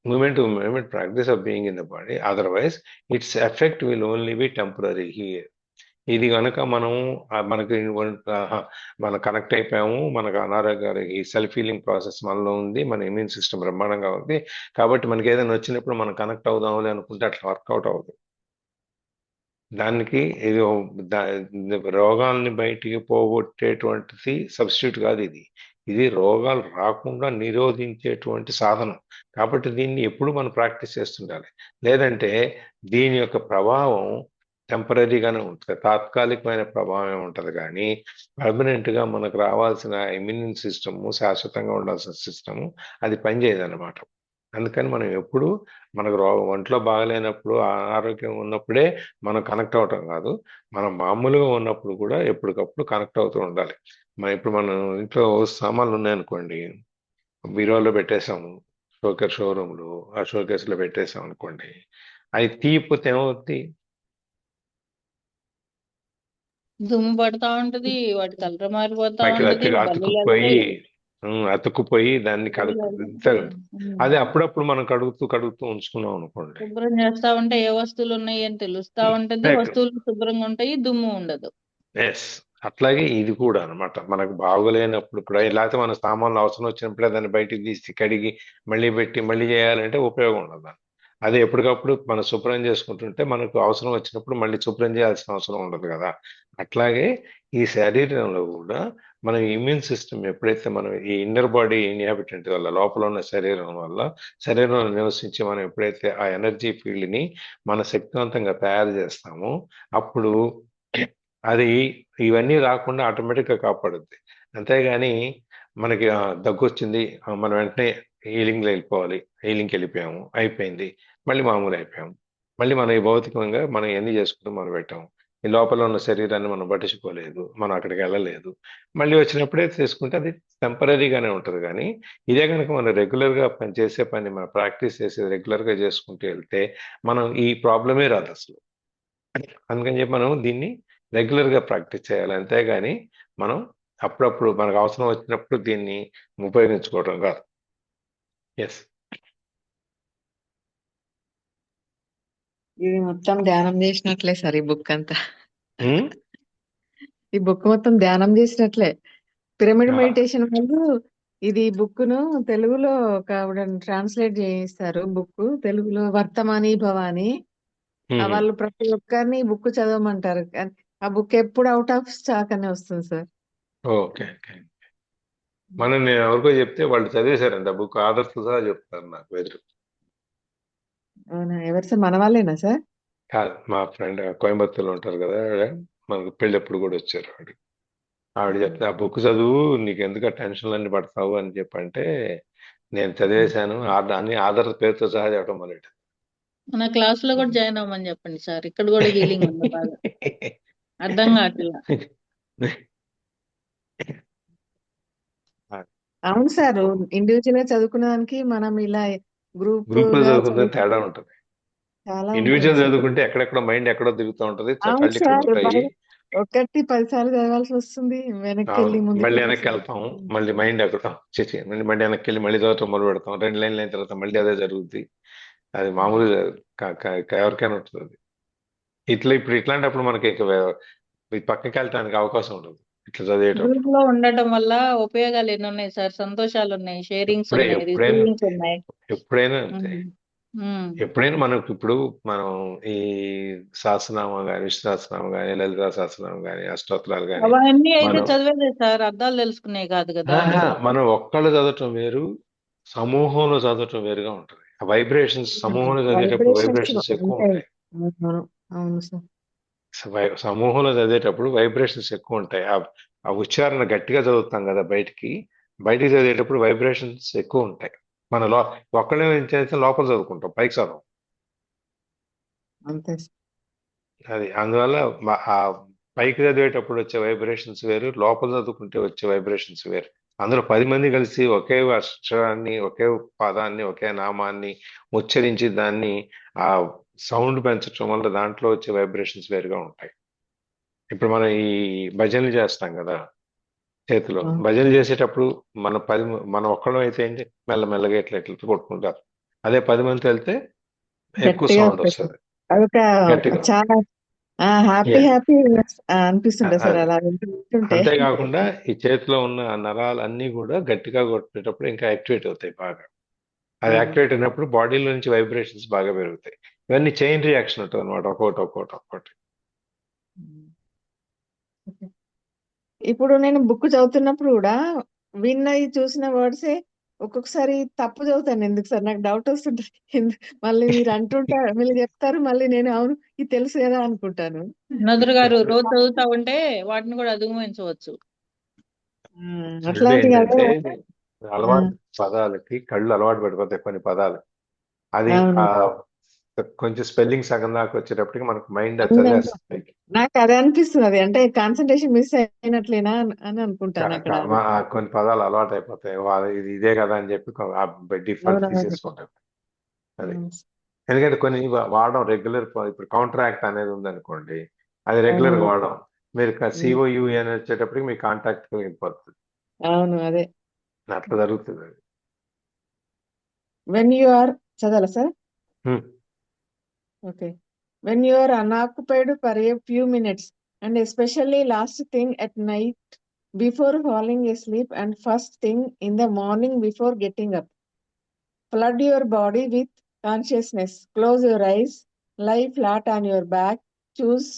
B: moment to moment practice of being in the body, otherwise its effect will only be temporary. ఇది కనుక మనం మనకి మనం కనెక్ట్ అయిపోయాము, మనకు అనారోగ్యాలు ఈ సెల్ఫ్ హీలింగ్ ప్రాసెస్ మనలో ఉంది, మన ఇమ్యూన్ సిస్టమ్ బ్రహ్మాండంగా ఉంది కాబట్టి మనకి ఏదైనా వచ్చినప్పుడు మనం కనెక్ట్ అవుదాంలే అనుకుంటే అట్లా వర్కౌట్ అవుతుంది. దానికి ఇది రోగాల్ని బయటికి పోగొట్టేటువంటిది సబ్స్టిట్యూట్ కాదు ఇది. ఇది రోగాలు రాకుండా నిరోధించేటువంటి సాధనం. కాబట్టి దీన్ని ఎప్పుడు మనం ప్రాక్టీస్ చేస్తుండాలి. లేదంటే దీని యొక్క ప్రభావం టెంపరీగానే ఉంటుంది, తాత్కాలికమైన ప్రభావం ఉంటుంది. కానీ పర్మనెంట్గా మనకు రావాల్సిన ఇమ్యూన్ సిస్టము, శాశ్వతంగా ఉండాల్సిన సిస్టము అది పనిచేయదన్నమాట. అందుకని మనం ఎప్పుడు మనకు ఒంట్లో బాగలేనప్పుడు, అనారోగ్యం ఉన్నప్పుడే మనం కనెక్ట్ అవటం కాదు, మనం మామూలుగా ఉన్నప్పుడు కూడా ఎప్పటికప్పుడు కనెక్ట్ అవుతూ ఉండాలి. ఇప్పుడు మనం ఇంట్లో సామాన్లు ఉన్నాయనుకోండి, బీరోలో పెట్టేసాము, షోరూమ్లో ఆ షోకేస్లో పెట్టేసాం అనుకోండి, అవి తీయకపోతే ఏమవుతుంది?
C: దుమ్ము పడతా ఉంటది, వాటి కలర్ మారిపోతా
B: పైకి
C: ఉంటది, బల్లులు
B: అతుక్కుపోయి
C: వస్తాయి.
B: అతుక్కుపోయి దాన్ని అది అప్పుడప్పుడు మనం కడుగుతూ ఉంచుకున్నాం అనుకోండి,
C: శుభ్రం చేస్తా ఉంటే ఏ వస్తువులు ఉన్నాయి అని తెలుస్తా ఉంటది, వస్తువులు శుభ్రంగా ఉంటాయి, దుమ్ము ఉండదు.
B: ఎస్, అట్లాగే ఇది కూడా అనమాట. మనకు బాగోలేనప్పుడు కూడా, లేకపోతే మన సామాన్లు అవసరం వచ్చినప్పుడే దాన్ని బయటికి తీసి కడిగి మళ్ళీ పెట్టి మళ్ళీ చేయాలంటే ఉపయోగం ఉండదు. అదే ఎప్పటికప్పుడు మనం శుభ్రం చేసుకుంటుంటే మనకు అవసరం వచ్చినప్పుడు మళ్ళీ శుభ్రం చేయాల్సిన అవసరం ఉండదు కదా. అట్లాగే ఈ శరీరంలో కూడా మన ఇమ్యూన్ సిస్టమ్ ఎప్పుడైతే మనం ఈ ఇన్నర్ బాడీ ఇన్హాబిటెంట్ వల్ల, లోపల ఉన్న శరీరంలో నివసించి మనం ఎప్పుడైతే ఆ ఎనర్జీ ఫీల్డ్ని మన శక్తివంతంగా తయారు చేస్తామో అప్పుడు అది ఇవన్నీ రాకుండా ఆటోమేటిక్గా కాపాడుద్ది. అంతేగాని మనకి దగ్గు వచ్చింది, మనం వెంటనే హీలింగ్లో వెళ్ళిపోవాలి, హీలింగ్కి వెళ్ళిపోయాము, అయిపోయింది, మళ్ళీ మామూలు అయిపోయాము, మళ్ళీ మనం ఈ భౌతికంగా మనం ఎన్ని చేసుకుంటూ మనం పెట్టాము, ఈ లోపల ఉన్న శరీరాన్ని మనం పట్టించుకోలేదు, మనం అక్కడికి వెళ్ళలేదు, మళ్ళీ వచ్చినప్పుడే చేసుకుంటే అది టెంపరీగానే ఉంటుంది. కానీ ఇదే కనుక మనం రెగ్యులర్గా చేసే పని, మనం ప్రాక్టీస్ చేసేది రెగ్యులర్గా చేసుకుంటూ వెళ్తే మనం ఈ ప్రాబ్లమే రాదు అసలు. అందుకని చెప్పి మనం దీన్ని రెగ్యులర్గా ప్రాక్టీస్ చేయాలి, అంతేగాని మనం అప్పుడప్పుడు మనకు అవసరం వచ్చినప్పుడు దీన్ని ఉపయోగించుకోవడం కాదు. ఎస్,
A: ఇది మొత్తం ధ్యానం చేసినట్లే సార్ ఈ బుక్ అంతా. ఈ బుక్ మొత్తం ధ్యానం చేసినట్లే. పిరమిడ్ మెడిటేషన్ వాళ్ళు ఇది బుక్ ను తెలుగులో ఒక ట్రాన్స్లేట్ చేయిస్తారు. బుక్ తెలుగులో వర్తమాని భవాని. వాళ్ళు ప్రతి ఒక్కరిని బుక్ చదవమంటారు. ఆ బుక్ ఎప్పుడు అవుట్ ఆఫ్ స్టాక్ అనే వస్తుంది సార్.
B: Okay okay. నేను ఎవరికో చెప్తే వాళ్ళు చదివేశారంట ఆ బుక్, ఆదర్శ సహా చెప్తారు నాకు ఎదురు.
A: అవునా, ఎవరు సార్? మన వాళ్ళేనా సార్?
B: కాదు, మా ఫ్రెండ్ కోయంబత్తూర్లో ఉంటారు కదా, మనకు పెళ్ళెప్పుడు కూడా వచ్చారు ఆవిడ చెప్తే, ఆ బుక్ చదువు, నీకు ఎందుకు టెన్షన్లు అన్ని పడతావు అని చెప్పంటే, నేను చదివేశాను, అన్ని ఆదర్శ పేరుతో సహా చెప్పడం మొదలెట్టాను.
C: మన క్లాస్ లో కూడా జాయిన్ అవ్వమని చెప్పండి సార్, ఇక్కడ కూడా హీలింగ్ ఉంది బాగా. అర్థం కావట్లా.
A: అవును సార్, ఇండివిజువల్ గా చదువుకునే దానికి మనం ఇలా గ్రూప్
B: లో
A: గా
B: చదువుకుంటే తేడా ఉంటుంది.
A: చాలా
B: ఇండివిజువల్
A: ఉంటుంది సార్.
B: చదువుకుంటే ఎక్కడెక్కడో మైండ్ ఎక్కడో తిరుగుతూ ఉంటుంది,
A: అవును
B: కళ్ళు ఇక్కడ
A: సార్,
B: ఉంటాయి,
A: ఒకటి 10 సార్లు చదవాల్సి వస్తుంది, వెనక్కి వెళ్ళి ముందుకు
B: మళ్ళీ వెనక్కి వెళ్తాం, మళ్ళీ మైండ్ ఎక్కడతాం, మళ్ళీ వెనక్కి వెళ్ళి మళ్ళీ చదవటం మొదలు పెడతాం, 2 లైన్లు అయిన తర్వాత మళ్ళీ అదే జరుగుద్ది. అది మామూలు ఎవరికైనా ఉంటుంది అది. ఇప్పుడు ఇట్లాంటప్పుడు మనకి పక్కకి వెళ్ళటానికి అవకాశం ఉండదు ఇట్లా చదివేటప్పుడు.
C: గ్రూప్ లో ఉండటం వల్ల ఉపయోగాలు ఎన్ని ఉన్నాయి సార్? సంతోషాలు ఉన్నాయి, షేరింగ్స్ ఉన్నాయి, రిసీవింగ్స్ ఉన్నాయి.
B: ఎప్పుడైనా అంతే. ఎప్పుడైనా మనకు ఇప్పుడు మనం ఈ సహస్రనామం కానీ, విష్ణు సహస్రనామం కానీ, లలితా సహస్రనామం కానీ, అష్టోత్తరాలు కానీ
C: అవన్నీ అయితే చదివేది సార్, అర్థాలు తెలుసుకునే కాదు కదా.
B: మనం ఒక్కళ్ళు చదవటం వేరు, సమూహంలో చదవటం వేరుగా ఉంటుంది. ఆ వైబ్రేషన్స్ సమూహంలో చదివేటప్పుడు వైబ్రేషన్స్ ఎక్కువ ఉంటాయి.
A: అవును సార్.
B: సమూహంలో చదివేటప్పుడు వైబ్రేషన్స్ ఎక్కువ ఉంటాయి. ఆ ఉచ్చారణ గట్టిగా చదువుతాం కదా, బయటికి చదివేటప్పుడు వైబ్రేషన్స్ ఎక్కువ ఉంటాయి. మన ఒక్కళ్ళే చేస్తే లోపల చదువుకుంటాం, పైకి చదవం.
A: అంతే.
B: అది అందువల్ల ఆ పైకి చదివేటప్పుడు వచ్చే వైబ్రేషన్స్ వేరు, లోపల చదువుకుంటే వచ్చే వైబ్రేషన్స్ వేరు. అందులో 10 మంది కలిసి ఒకే అక్షరాన్ని, ఒకే పదాన్ని, ఒకే నామాన్ని ఉచ్చరించి దాన్ని ఆ సౌండ్ పెంచడం వల్ల దాంట్లో వచ్చే వైబ్రేషన్స్ వేరుగా ఉంటాయి. ఇప్పుడు మనం ఈ భజనలు చేస్తాం కదా చేతిలో,
A: ఆ,
B: భజనలు చేసేటప్పుడు మనం ఒక్కళ్ళం అయితే ఏంటి మెల్లమెల్లగా ఇట్లా ఇట్లా కొట్టుకుంటారు. అదే 10 మందితో వెళ్తే ఎక్కువ
A: గట్టిగా
B: సౌండ్
A: వస్తాయి సార్.
B: వస్తుంది,
A: అదొక
B: గట్టిగా.
A: చాలా హ్యాపీ
B: Yeah.
A: హ్యాపీ అనిపిస్తుంటది సార్
B: అది
A: అలా వింటుంటే.
B: అంతేకాకుండా ఈ చేతిలో ఉన్న ఆ నరాలన్నీ కూడా గట్టిగా కొట్టేటప్పుడు ఇంకా యాక్టివేట్ అవుతాయి బాగా. అది యాక్టివేట్ అయినప్పుడు బాడీలో నుంచి వైబ్రేషన్స్ బాగా పెరుగుతాయి. ఇవన్నీ చైన్ రియాక్షన్ ఉంటుంది అనమాట, ఒక్కొక్కటి.
A: ఇప్పుడు నేను బుక్ చదువుతున్నప్పుడు కూడా విన్నది చూసిన వర్డ్సే ఒక్కొక్కసారి తప్పు చదువుతాను. ఎందుకు సార్ నాకు డౌట్ వస్తుంటది. మళ్ళీ మీరు అంటుంటారు, మీరు చెప్తారు, మళ్ళీ నేను అవును ఇది తెలుసు కదా అనుకుంటాను.
C: నదురు గారు రోజు చదువుతా ఉంటే వాటిని కూడా అధిగమించవచ్చు.
B: చూడండి,
A: అట్లాంటి కదా.
B: ఏంటంటే అలవాటు పదాలకి కళ్ళు అలవాటు పడిపోతాయి కొన్ని పదాలు. అది
A: అవును.
B: కొంచెం స్పెల్లింగ్ సగం దాకా వచ్చేటప్పటికి మనకు మైండ్
A: అవునండి.
B: చదివేస్తుంది.
A: నాకు అదే అనిపిస్తుంది. అది అంటే కాన్సన్ట్రేషన్ మిస్ అయినట్లేనా అని అనుకుంటాను అక్కడ.
B: కొన్ని పదాలు అలవాటు అయిపోతాయి, ఇది ఇదే కదా అని చెప్పి డిఫాల్ట్
A: అవునవును.
B: తీసేసుకుంటాం. అది
A: అవును.
B: ఎందుకంటే కొన్ని వాడడం రెగ్యులర్. ఇప్పుడు కాంట్రాక్ట్ అనేది ఉందనుకోండి, అది రెగ్యులర్ గా
A: అవును.
B: వాడడం. మీరు
A: ఉమ్.
B: సిఓయు అని వచ్చేటప్పటికి మీ కాంటాక్ట్ వెళ్ళిపోతుంది.
A: అవును అదే.
B: అట్లా జరుగుతుంది అది.
A: వెన్ యు ఆర్ చదవాలా sir?
B: Hmm.
A: Okay. When you are unoccupied for a few minutes and especially last thing at night before falling asleep and first thing in the morning before getting up, flood your body with consciousness. Close your eyes, lie flat on your back, choose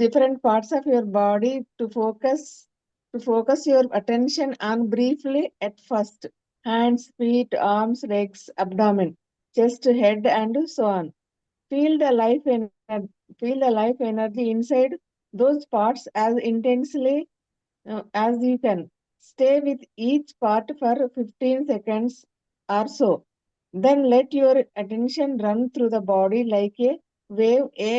A: different parts of your body to focus your attention on briefly at first. Hands, feet, arms, legs, abdomen, chest, head, and so on. Feel the life energy inside those parts as intensely as you can. Stay with each part for 15 seconds or so. Then let your attention run through the body like a wave a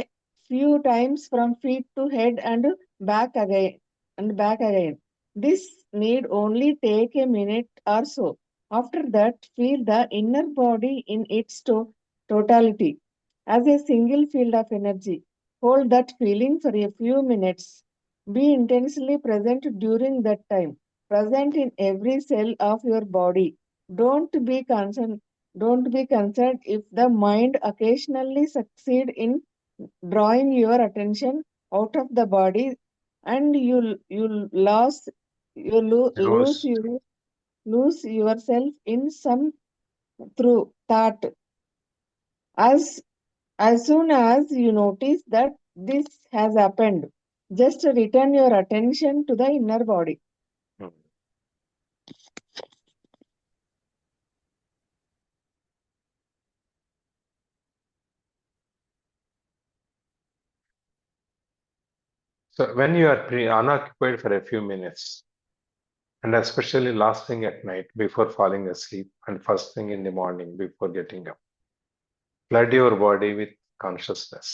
A: few times from feet to head and back again. This need only take a minute or so. After that, feel the inner body in its totality as a single field of energy. Hold that feeling for a few minutes. Be intensely present during that time, present in every cell of your body. Don't be concerned if the mind occasionally succeed in drawing your attention out of the body and you lose you lose yourself in some through thought. As soon as you notice that this has happened, just return your attention to the inner body.
B: So when you are unoccupied for a few minutes, and especially last thing at night before falling asleep and first thing in the morning before getting up, flood your body with consciousness.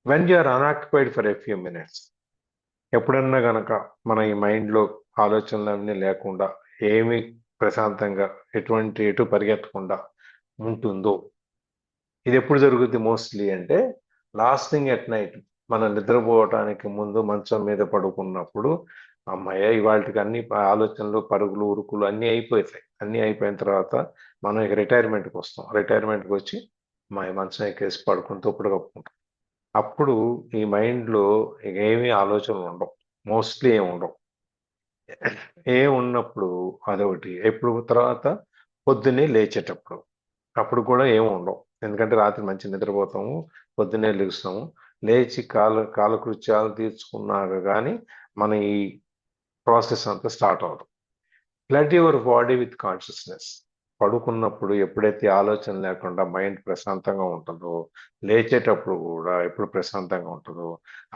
B: When you are unoccupied for a few minutes, ఎప్పుడన్నా గనక మన ఈ మైండ్లో ఆలోచనలన్నీ లేకుండా, ఏమి ప్రశాంతంగా ఎటు పరిగెత్తకుండా ఉంటుందో, ఇది ఎప్పుడు జరుగుద్ది మోస్ట్లీ అంటే లాస్ట్ థింగ్ ఎట్ నైట్, మనం నిద్రపోవటానికి ముందు మంచం మీద పడుకున్నప్పుడు, అమ్మాయ ఇవాళకి అన్ని ఆలోచనలు, పరుగులు, ఉరుకులు అన్నీ అయిపోతాయి. అన్నీ అయిపోయిన తర్వాత మనం ఇక రిటైర్మెంట్కి వస్తాం. రిటైర్మెంట్కి వచ్చి మా మంచం ఎక్కేసి పడుకుని తప్పుడు కప్పుకుంటాం. అప్పుడు ఈ మైండ్లో ఏమీ ఆలోచనలు ఉండవు, మోస్ట్లీ ఏమి ఉండవు. ఉన్నప్పుడు అదొకటి. ఎప్పుడు తర్వాత పొద్దున్నే లేచేటప్పుడు, అప్పుడు కూడా ఏమి ఉండవు. ఎందుకంటే రాత్రి మంచి నిద్రపోతాము, పొద్దున్నే లేస్తాము. లేచి కాలకృత్యాలు తీర్చుకున్నాక కానీ మన ఈ ప్రాసెస్ అంతా స్టార్ట్ అవ్వదు. Flood your body with consciousness. పడుకున్నప్పుడు ఎప్పుడైతే ఆలోచన లేకుండా మైండ్ ప్రశాంతంగా ఉంటుందో, లేచేటప్పుడు కూడా ఎప్పుడు ప్రశాంతంగా ఉంటుందో,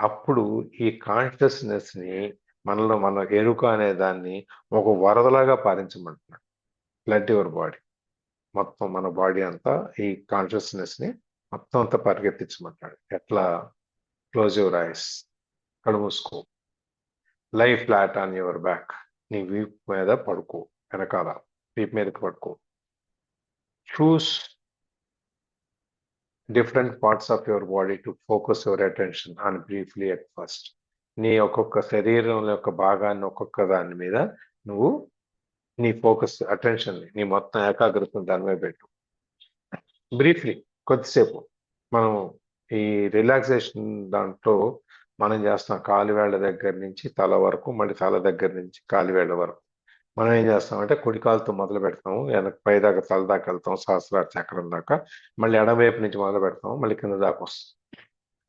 B: అప్పుడు ఈ కాన్షియస్నెస్ని మనలో మన ఎరుక అనే దాన్ని ఒక వరదలాగా పారించమంటున్నాడు. Flood your body. మొత్తం మన బాడీ అంతా ఈ కాన్షియస్నెస్ ని మొత్తం అంతా పరిగెత్తించమంటాడు. ఎట్లా? క్లోజ్ యువర్ ఐస్, కళ్ళు మూసుకో, లై ఫ్లాట్ ఆన్ యువర్ బ్యాక్, నీ వీప్ మీద పడుకో, వెనకాల వీప్ మీదకి పడుకో. Choose different parts of your body to focus your attention on briefly at first. నీ ఒక్కొక్క శరీరం యొక్క భాగాన్ని ఒక్కొక్క దాని మీద నువ్వు నీ ఫోకస్ అటెన్షన్ నీ మొత్తం ఏకాగ్రతను దాని మీద పెట్టు. బ్రీఫ్లీ కొద్దిసేపు మనం ఈ రిలాక్సేషన్ దాంట్లో మనం చేస్తాం కాలివేళ్ల దగ్గర నుంచి తల వరకు, మళ్ళీ తల దగ్గర నుంచి కాలివేళ్ల వరకు. మనం ఏం చేస్తామంటే కుడి కాలుతో మొదలు పెడతాము, వెనక పై దాకా తల దాకా వెళ్తాం, సహస్రార చక్రం దాకా, మళ్ళీ ఎడమవైపు నుంచి మొదలు పెడతాం, మళ్ళీ కింద దాకా వస్తాం.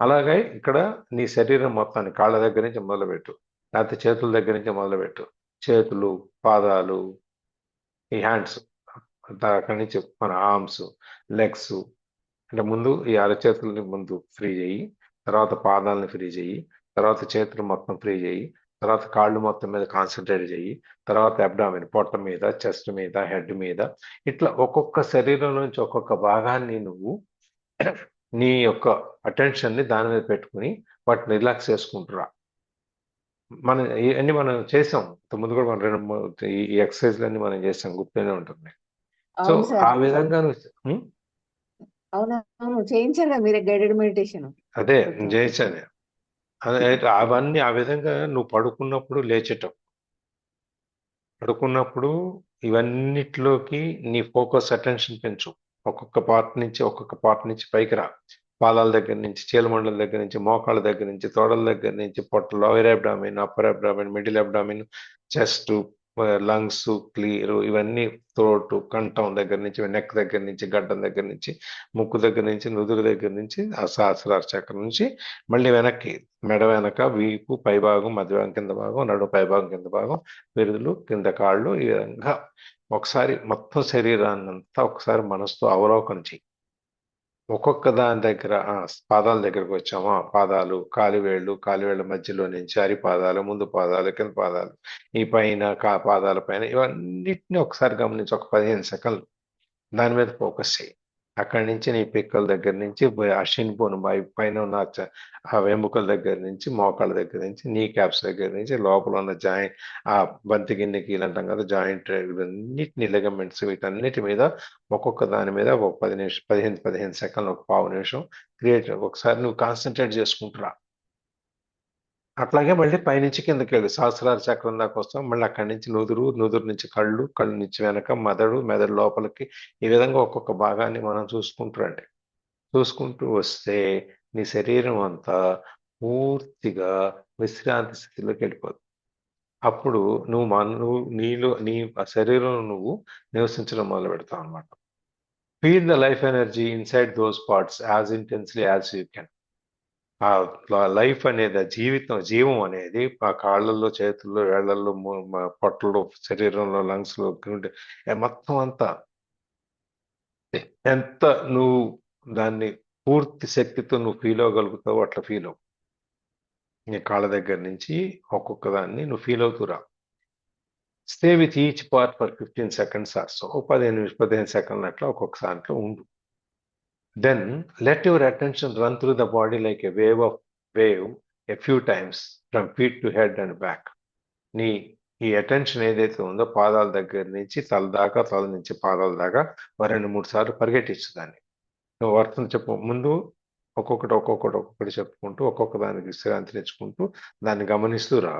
B: అలాగే ఇక్కడ నీ శరీరం మొత్తాన్ని కాళ్ళ దగ్గర నుంచి మొదలుపెట్టు, లేకపోతే చేతుల దగ్గర నుంచి మొదలుపెట్టు. చేతులు, పాదాలు, ఈ హ్యాండ్స్, అక్కడి నుంచి మన ఆర్మ్స్, లెగ్స్. అంటే ముందు ఈ అరచేతుల్ని ముందు ఫ్రీ చేయి, తర్వాత పాదాలని ఫ్రీ చేయి, తర్వాత చేతులు మొత్తం ఫ్రీ చేయి, తర్వాత కాళ్ళు మొత్తం మీద కాన్సన్ట్రేట్ చేయి, తర్వాత అబ్డామిన్ పొట్ట మీద, చెస్ట్ మీద, హెడ్ మీద, ఇట్లా ఒక్కొక్క శరీరం నుంచి ఒక్కొక్క భాగాన్ని నువ్వు నీ యొక్క అటెన్షన్ ని దాని మీద పెట్టుకుని వాటిని రిలాక్స్ చేసుకుంటురా. ఇవన్నీ మనం చేసాం ముందు కూడా, మనం ఈ ఎక్సర్సైజ్లన్నీ మనం చేసాం, గుర్తునే ఉంటుంది. సో
A: అవును
B: ఆ
A: సార్.
B: విధంగా
A: అవును చేయించారు కదా మీరే గైడెడ్ మెడిటేషన్.
B: అదే చేశాను. అవన్నీ ఆ విధంగా నువ్వు పడుకున్నప్పుడు లేచేటప్పుడు, పడుకున్నప్పుడు ఇవన్నిటిలోకి నీ ఫోకస్ అటెన్షన్ పెంచు. ఒక్కొక్క పార్ట్ నుంచి పైకి రా. పాదాల దగ్గర నుంచి, చీలమండల దగ్గర నుంచి, మోకాళ్ళ దగ్గర నుంచి, తోడల దగ్గర నుంచి, పొట్ట, lower abdomen, upper abdomen, middle abdomen, chest, lungs, clear, ఇవన్నీ థ్రోట్, కంఠం దగ్గర నుంచి, నెక్ దగ్గర నుంచి, గడ్డం దగ్గర నుంచి, ముక్కు దగ్గర నుంచి, నుదురు దగ్గర నుంచి, ఆ సహస్రార చక్రం నుంచి మళ్ళీ వెనక్కి, మెడ వెనక, వీపు పైభాగం, మధ్యభాగం కింద భాగం, నడు పైభాగం కింద భాగం, విరుదులు, కింద కాళ్ళు, ఈ విధంగా ఒకసారి మొత్తం శరీరాన్ని అంతా ఒకసారి మనసుతో అవలోకనం చెయ్యి. ఒక్కొక్క దాని దగ్గర పాదాల దగ్గరకు వచ్చామా, పాదాలు, కాలివేళ్ల మధ్యలో నుంచి అరిపాదాలు, ముందు పాదాలు, కింద పాదాలు, ఈ పైన పాదాల పైన, ఇవన్నిటిని ఒకసారి గమనించి ఒక 15 సెకండ్లు దాని మీద ఫోకస్ చేయి. అక్కడి నుంచి నీ పిక్కల దగ్గర నుంచి, అశ్విన్ బోన్ పైన ఉన్న ఆ వెముకల దగ్గర నుంచి, మోకాళ్ళ దగ్గర నుంచి, నీ క్యాప్స్ దగ్గర నుంచి, లోపల ఉన్న జాయింట్, ఆ బంతి గిన్నె కీలు అంటాం కదా, జాయింట్, ఇవన్నిటిని, లిగమెంట్స్, వీటన్నిటి మీద ఒక్కొక్క దాని మీద ఒక 15 సెకండ్లు, ఒక పావు నిమిషం ఒకసారి నువ్వు కాన్సన్ట్రేట్ చేసుకుంటురా. అట్లాగే మళ్ళీ పైనుంచి కిందకి వెళ్ళి సహస్రార చక్రం దాకా వస్తాం. మళ్ళీ అక్కడి నుంచి నుదురు నుంచి కళ్ళు నుంచి వెనక మెదడు లోపలికి, ఈ విధంగా ఒక్కొక్క భాగాన్ని మనం చూసుకుంటూ వస్తే నీ శరీరం అంతా పూర్తిగా విశ్రాంతి స్థితిలోకి వెళ్ళిపోతుంది. అప్పుడు నీ శరీరంలో నువ్వు నివసించడం మొదలు పెడతావు అనమాట. Feel the life energy inside those parts as intensely as you can. ఆ లైఫ్ అనేది, జీవం అనేది ఆ కాళ్ళల్లో, చేతుల్లో, వేళ్లలో, పొట్టలో, శరీరంలో, లంగ్స్ లో, మొత్తం అంతా ఎంత నువ్వు దాన్ని పూర్తి శక్తితో నువ్వు ఫీల్ అవ్వగలుగుతావు అట్లా ఫీల్ అవ్వు. నీ కాళ్ళ దగ్గర నుంచి ఒక్కొక్క దాన్ని నువ్వు ఫీల్ అవుతురా. Stay with each part for 15 seconds or so. 15 సెకండ్లు అట్లా ఒక్కొక్క దాంట్లో ఉండు. Then let your attention run through the body like a wave a few times from feet to head and back. ఈ అటెన్షన్ ఏదైతే ఉందో పాదాల దగ్గర నుంచి తల దాకా, తల నుంచి పాదాల దాకా 2-3 సార్లు పరిగెట్టించు దాన్ని. నువ్వు అర్థం చెప్పు. ముందు ఒక్కొక్కటి చెప్పుకుంటూ ఒక్కొక్క దానికి విశ్రాంతి తెచ్చుకుంటూ దాన్ని గమనిస్తూ రా.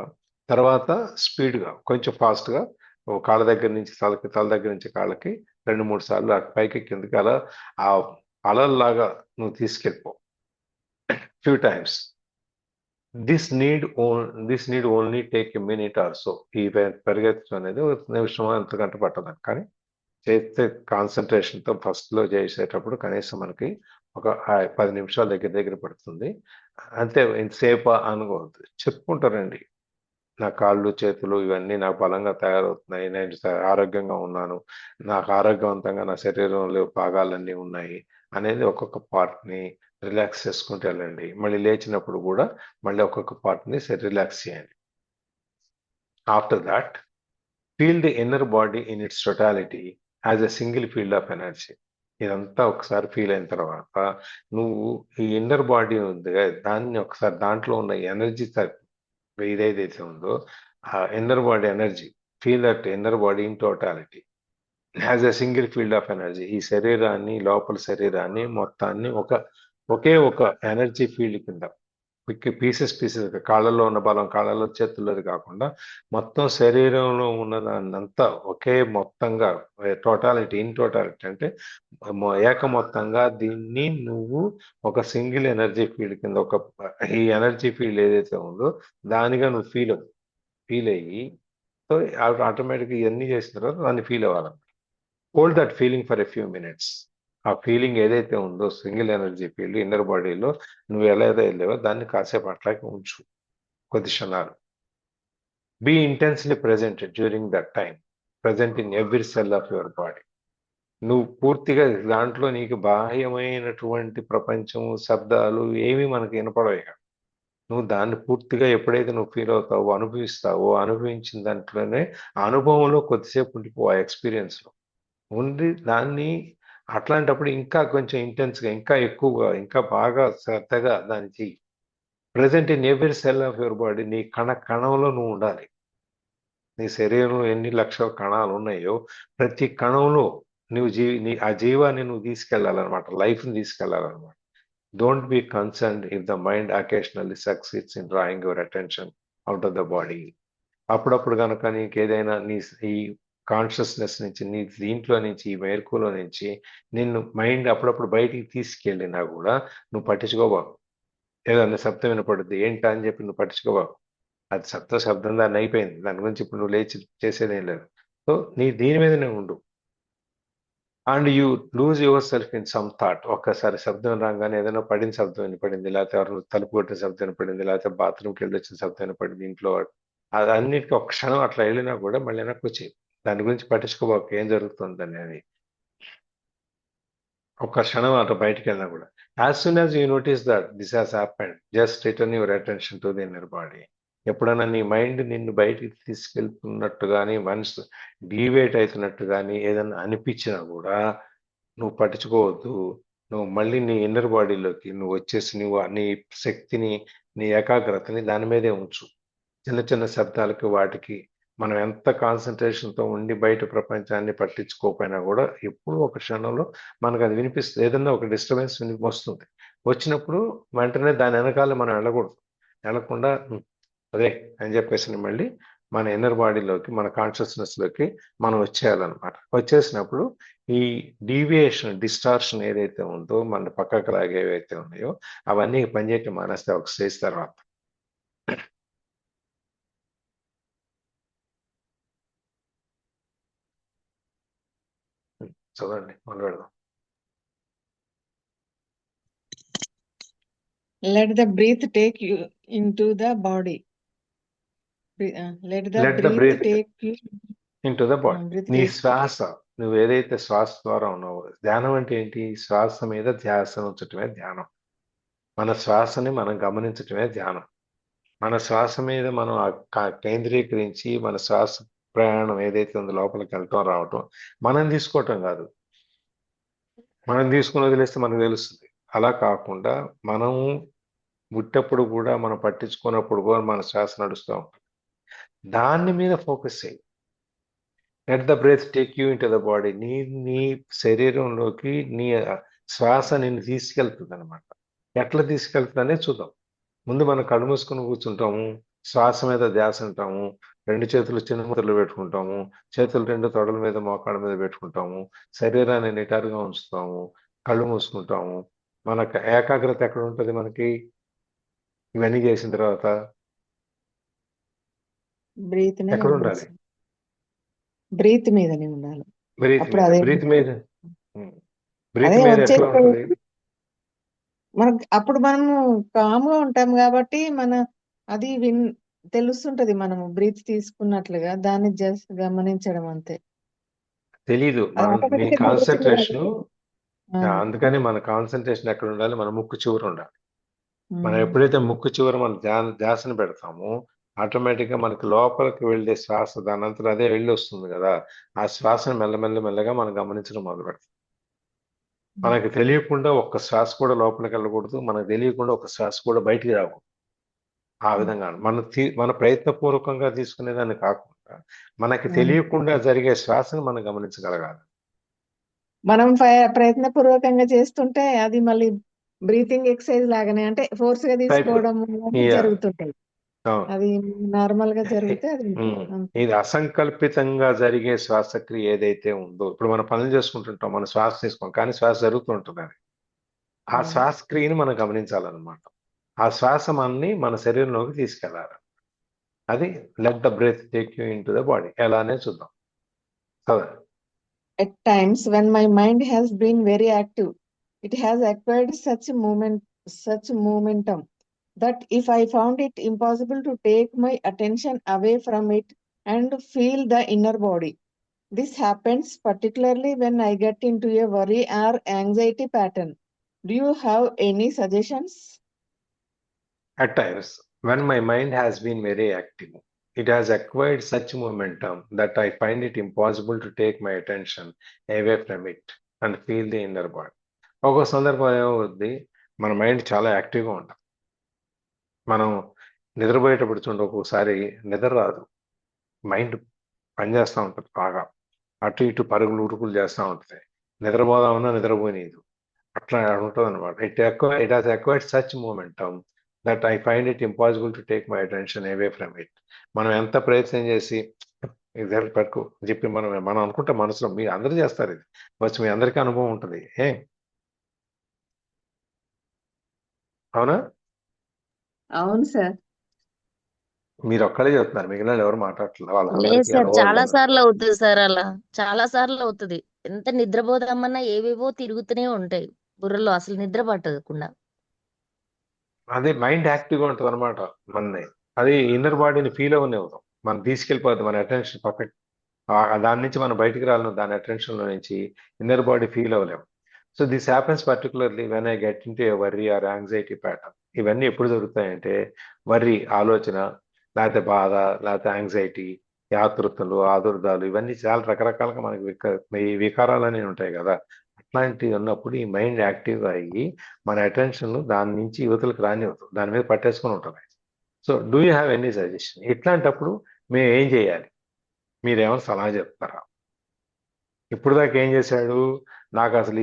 B: తర్వాత స్పీడ్గా, కొంచెం ఫాస్ట్గా, కాళ్ళ దగ్గర నుంచి తలకి, తల దగ్గర నుంచి కాళ్ళకి 2-3 సార్లు పైకి కిందకి అలా ఆ అలల్లాగా నువ్వు తీసుకెళ్ళిపో. Few times. This need only take a minute or so. ఈ పరిగెత్తడం అనేది 1 నిమిషం అంతకంటే పట్టదు. కానీ చేస్తే కాన్సన్ట్రేషన్తో ఫస్ట్లో చేసేటప్పుడు కనీసం మనకి ఒక 10 నిమిషాల దగ్గర పడుతుంది. అంతే. ఇంతసేపు అనుకోవద్దు, చెప్పుకుంటారండి, నా కాళ్ళు, చేతులు ఇవన్నీ నాకు బలంగా తయారవుతున్నాయి, నేను ఆరోగ్యంగా ఉన్నాను, నాకు ఆరోగ్యవంతంగా నా శరీరంలో భాగాలన్నీ ఉన్నాయి అనేది ఒక్కొక్క పార్ట్ని రిలాక్స్ చేసుకుంటూ వెళ్ళండి. మళ్ళీ లేచినప్పుడు కూడా మళ్ళీ ఒక్కొక్క పార్ట్ని రిలాక్స్ చేయండి. After that feel the inner body in it's totality as a single field of energy. ఇదంతా ఒకసారి ఫీల్ అయిన తర్వాత నువ్వు ఈ ఇన్నర్ బాడీ ఉంది కదా, దాన్ని ఒకసారి దాంట్లో ఉన్న ఎనర్జీ ఇదేదైతే ఉందో ఆ inner body energy, feel that inner body in totality as a single field of energy. ఈ శరీరాన్ని, లోపల శరీరాన్ని మొత్తాన్ని ఒకే ఒక ఎనర్జీ ఫీల్డ్ కింద పీసెస్ కాళ్ళలో ఉన్న బలం కాళ్ళలో, చేతుల్లోది కాకుండా మొత్తం శరీరంలో ఉన్నదాన్నంతా ఒకే మొత్తంగా టోటాలిటీ, ఇన్ టోటాలిటీ అంటే ఏక మొత్తంగా దీన్ని నువ్వు ఒక సింగిల్ ఎనర్జీ ఫీల్డ్ కింద ఈ ఎనర్జీ ఫీల్డ్ ఏదైతే ఉందో దానిగా నువ్వు ఫీల్ అయ్యి, సో ఆటోమేటిక్గా ఇవన్నీ చేసిన తర్వాత దాన్ని ఫీల్ అవ్వాలి. Hold that feeling for a few minutes. ఆ ఫీలింగ్ ఏదైతే ఉందో సింగిల్ ఎనర్జీ ఫీల్డ్ ఇన్నర్ బాడీలో నువ్వు ఎలా అయితే వెళ్ళావో దాన్ని కాసేపు అట్లాగే ఉంచు కొద్ది క్షణాలు. Be intensely present during that time, present in every cell of your body. నువ్వు పూర్తిగా దాంట్లో నీకు బాహ్యమైనటువంటి ప్రపంచం, శబ్దాలు ఏమీ మనకి వినపడవు. నువ్వు దాన్ని పూర్తిగా ఎప్పుడైతే నువ్వు ఫీల్ అవుతావో, అనుభవిస్తావో, అనుభవించిన దాంట్లోనే ఆ అనుభవంలో కొద్దిసేపు ఉండిపో, ఆ ఎక్స్పీరియన్స్లో ఉండి దాన్ని అట్లాంటప్పుడు ఇంకా కొంచెం ఇంటెన్స్గా, ఇంకా ఎక్కువగా, ఇంకా బాగా శ్రద్ధగా దాన్ని చెయ్యి. Present in every cell of your body. నీ కణంలో నువ్వు ఉండాలి. నీ శరీరంలో ఎన్ని లక్షల కణాలు ఉన్నాయో ప్రతి కణంలో నువ్వు ఆ జీవాన్ని నువ్వు తీసుకెళ్ళాలన్నమాట, లైఫ్ని తీసుకెళ్ళాలన్నమాట. Don't be concerned if the mind occasionally succeeds in drawing your attention out of the body. అప్పుడప్పుడు కనుక నీకు ఏదైనా ఈ కాన్షియస్నెస్ నుంచి, నీ దీంట్లో నుంచి, ఈ మేర్కులో నుంచి నిన్ను మైండ్ అప్పుడప్పుడు బయటికి తీసుకెళ్ళినా కూడా నువ్వు పట్టించుకోబాకు. ఏదన్నా శబ్దం వినపడుద్ది, ఏంటా అని చెప్పి నువ్వు పట్టించుకోబాకు. అది శబ్దం దాన్ని అయిపోయింది, దాని గురించి ఇప్పుడు నువ్వు లేచి చేసేదేం లేదు. సో దీని మీదనే ఉండు. And you lose your self in some thought. ఒక్కసారి శబ్దం రాగానే ఏదైనా పడిన శబ్దం వినపడింది, లేకపోతే ఎవరు తలుపు కొట్టిన శబ్దం వినపడింది, లేకపోతే బాత్రూమ్కి వెళ్ళి వచ్చిన శబ్దం వినపడింది ఇంట్లో, అది అన్నిటికీ ఒక క్షణం అట్లా వెళ్ళినా కూడా మళ్ళీ వెనక్కి వచ్చి దాని గురించి పట్టించుకోబాకు ఏం జరుగుతుంది అనేది. ఒక్క క్షణం అట్లా బయటికి వెళ్ళినా కూడా as soon as you notice that this has happened, just return your attention to the inner body. ఎప్పుడైనా నీ మైండ్ నిన్ను బయటికి తీసుకెళ్తున్నట్టు కానీ, మనసు డీవేట్ అవుతున్నట్టు కానీ ఏదైనా అనిపించినా కూడా నువ్వు పట్టించుకోవద్దు. నువ్వు మళ్ళీ నీ ఇన్నర్ బాడీలోకి నువ్వు వచ్చేసి నువ్వు నీ శక్తిని, నీ ఏకాగ్రతని దాని మీదే ఉంచు. చిన్న చిన్న శబ్దాలకి వాటికి మనం ఎంత కాన్సన్ట్రేషన్తో ఉండి బయట ప్రపంచాన్ని పట్టించుకోకపోయినా కూడా ఎప్పుడు ఒక క్షణంలో మనకు అది వినిపిస్తుంది. ఏదన్నా ఒక డిస్టర్బెన్స్ వస్తుంది, వచ్చినప్పుడు వెంటనే దాని వెనకాల మనం వెళ్ళకుండా అదే అని చెప్పేసి మళ్ళీ మన ఇన్నర్ బాడీలోకి, మన కాన్షియస్నెస్లోకి మనం వచ్చేయాలన్నమాట. వచ్చేసినప్పుడు ఈ డీవియేషన్, డిస్టార్షన్ ఏదైతే ఉందో, మన పక్కకు లాగేవైతే ఉన్నాయో అవన్నీ పనిచేయటం మానేస్తే ఒక స్టేజ్ తర్వాత. చదవండి, మొదలు పెడదాం.
A: Let the breath take you into the body. Let the breath take you
B: into the body.
A: breath
B: నీ
A: take
B: శ్వాస, నువ్వు ఏదైతే శ్వాస ద్వారా ఉన్నావో, ధ్యానం అంటే ఏంటి? శ్వాస మీద ధ్యాస ఉంచటమే ధ్యానం. మన శ్వాసని మనం గమనించటమే ధ్యానం. మన శ్వాస మీద మనం కేంద్రీకరించి మన శ్వాస ప్రయాణం ఏదైతే ఉందో లోపలికి వెళ్ళటం రావటం మనం తీసుకోవటం కాదు. మనం తీసుకుని వదిలేస్తే మనకు తెలుస్తుంది. అలా కాకుండా మనము పుట్టప్పుడు కూడా మనం పట్టించుకున్నప్పుడు కూడా మన శ్వాస నడుస్తూ ఉంటుంది. దాని మీద ఫోకస్ చేయి. Let the breath take you into the body. నీ శరీరంలోకి నీ శ్వాస నిన్ను తీసుకెళ్తుంది అనమాట. ఎట్లా తీసుకెళ్తుందనే చూద్దాం. ముందు మనం కళ్ళు మూసుకొని కూర్చుంటాము, శ్వాస మీద ధ్యాస ఉంటాము, 2 చేతులు చిన్నముద్రలు పెట్టుకుంటాము, చేతులు 2 తొడల మీద, మోకాళ్ళ మీద పెట్టుకుంటాము, శరీరాన్ని నిటారుగా ఉంచుతాము, కళ్ళు మూసుకుంటాము. మనకు ఏకాగ్రత ఎక్కడ ఉంటుంది మనకి? ఇవన్నీ చేసిన తర్వాత ఎక్కడ ఉండాలి?
A: బ్రీత్ మీదనే ఉండాలి.
B: బ్రీత్ మీద ఎట్లా ఉంటుంది
A: మనకు? అప్పుడు మనము కామ్గా ఉంటాం కాబట్టి అది తెలుస్తుంటది. మనము బ్రీత్ తీసుకున్నట్లుగా దాన్ని జస్ట్ గమనించడం అంతే.
B: తెలీదు మీ కాన్సన్ట్రేషన్. అందుకని మన కాన్సన్ట్రేషన్ ఎక్కడ ఉండాలి? మన ముక్కు చివర ఉండాలి. మనం ఎప్పుడైతే ముక్కు చివర మన ధ్యాసను పెడతామో ఆటోమేటిక్గా మనకి లోపలికి వెళ్ళే శ్వాస దాని అంతటా అదే వెళ్ళి వస్తుంది కదా, ఆ శ్వాసను మెల్లమెల్లగా మనం గమనించడం మొదలు పెడతాం. మనకి తెలియకుండా ఒక్క శ్వాస కూడా లోపలికి వెళ్ళకూడదు, మనకు తెలియకుండా ఒక శ్వాస కూడా బయటికి రాకూడదు. ఆ విధంగా మన ప్రయత్నపూర్వకంగా తీసుకునేదాన్ని కాకుండా మనకి తెలియకుండా జరిగే శ్వాసను మనం గమనించగలగాలి.
A: మనం ప్రయత్నపూర్వకంగా చేస్తుంటే అది మళ్ళీ బ్రీతింగ్ ఎక్సర్సైజ్ లాగానే, అంటే ఫోర్స్ గా తీసుకోవడం
B: Yeah.
A: జరుగుతుంటాయి.
B: అవును.
A: అది నార్మల్ గా జరిగితే అది
B: ఇది అసంకల్పితంగా జరిగే శ్వాసక్రియ ఏదైతే ఉందో, ఇప్పుడు మనం పనులు చేసుకుంటుంటాం, మనం శ్వాస తీసుకోం కానీ శ్వాస జరుగుతుంటుంది. అది ఆ శ్వాసక్రియని మనం గమనించాలన్నమాట. ఆ శ్వాస మనని మన శరీరంలోకి తీసుకెళ్ళాలి. అది let the breath take you into the body. ఎలానే చూద్దాం కదా.
A: At times when my mind has been very active, it has acquired such momentum that if I found it impossible to take my attention away from it and feel the inner body. This happens particularly when I get into a worry or anxiety pattern. Do you have any suggestions?
B: At times, when my mind has been very active, it has acquired such momentum that I find it impossible to take my attention away from it and feel the inner body. ఒక సందర్భం ఏమవుద్ది, మన mind చాలా యాక్టివ్గా ఉంటుంది. మనం నిద్రపోయేటప్పుడు చూడండి, ఒక్కొక్కసారి నిద్ర రాదు, మైండ్ పనిచేస్తూ ఉంటుంది బాగా, అటు ఇటు పరుగులు ఉరుకులు చేస్తూ ఉంటుంది, నిద్రపోదామన్నా నిద్రపోయినది, అట్లా ఉంటుంది అనమాట. It has acquired such momentum that I find it impossible to take my attention away from it. మనం ఎంత ప్రయత్నం చేసి ఇది పట్టుకు చెప్పి మనం అనుకుంటే మనసులో, మీరు అందరూ చేస్తారు, ఇది వచ్చి మీ అందరికీ అనుభవం ఉంటుంది. అవునా?
A: అవును సార్.
B: మీరు ఒక్కడే చెప్తున్నారు, మిగిలిన ఎవరు మాట్లాడట్లేదు,
D: లేదు
B: వాళ్ళందరికీ
D: సార్,
B: అనుభవాలు
D: చాలా
B: ఉన్నాయి.
D: సార్లు అవుతుంది సార్, అలా చాలా సార్లు అవుతుంది. ఎంత నిద్రపోదామన్నా ఏవేవో తిరుగుతూనే ఉంటాయి బుర్రలో, అసలు నిద్ర పట్టకుండా.
B: అదే మైండ్ యాక్టివ్గా ఉంటుంది అనమాట మనని. అది ఇన్నర్ బాడీని ఫీల్ అవ్వనివ్వదు, మనం తీసుకెళ్ళిపోద్ది మన అటెన్షన్ పర్ఫెక్ట్. దాని నుంచి మనం బయటికి రాలేము, దాని అటెన్షన్లో నుంచి ఇన్నర్ బాడీ ఫీల్ అవ్వలేము. So this happens particularly when I get into a worry or anxiety pattern. ఇవన్నీ ఎప్పుడు జరుగుతాయంటే, వర్రీ ఆలోచన, లేకపోతే బాధ, లేకపోతే యాంగ్జైటీ, ఆతృతలు, ఆదుర్దాలు, ఇవన్నీ చాలా రకరకాలుగా మనకి ఈ వికారాలు అనేవి ఉంటాయి కదా. అట్లాంటివి ఉన్నప్పుడు ఈ మైండ్ యాక్టివ్గా అయ్యి మన అటెన్షన్ దాని నుంచి యువతలకు రానివ్వదు, దాని మీద పట్టేసుకొని ఉంటుంది. So do you have any suggestion? ఇట్లాంటప్పుడు మేము ఏం చేయాలి, మీరేమైనా సలహా చెప్తారా? ఇప్పుడు దాకా ఏం చేశాడు, నాకు అసలు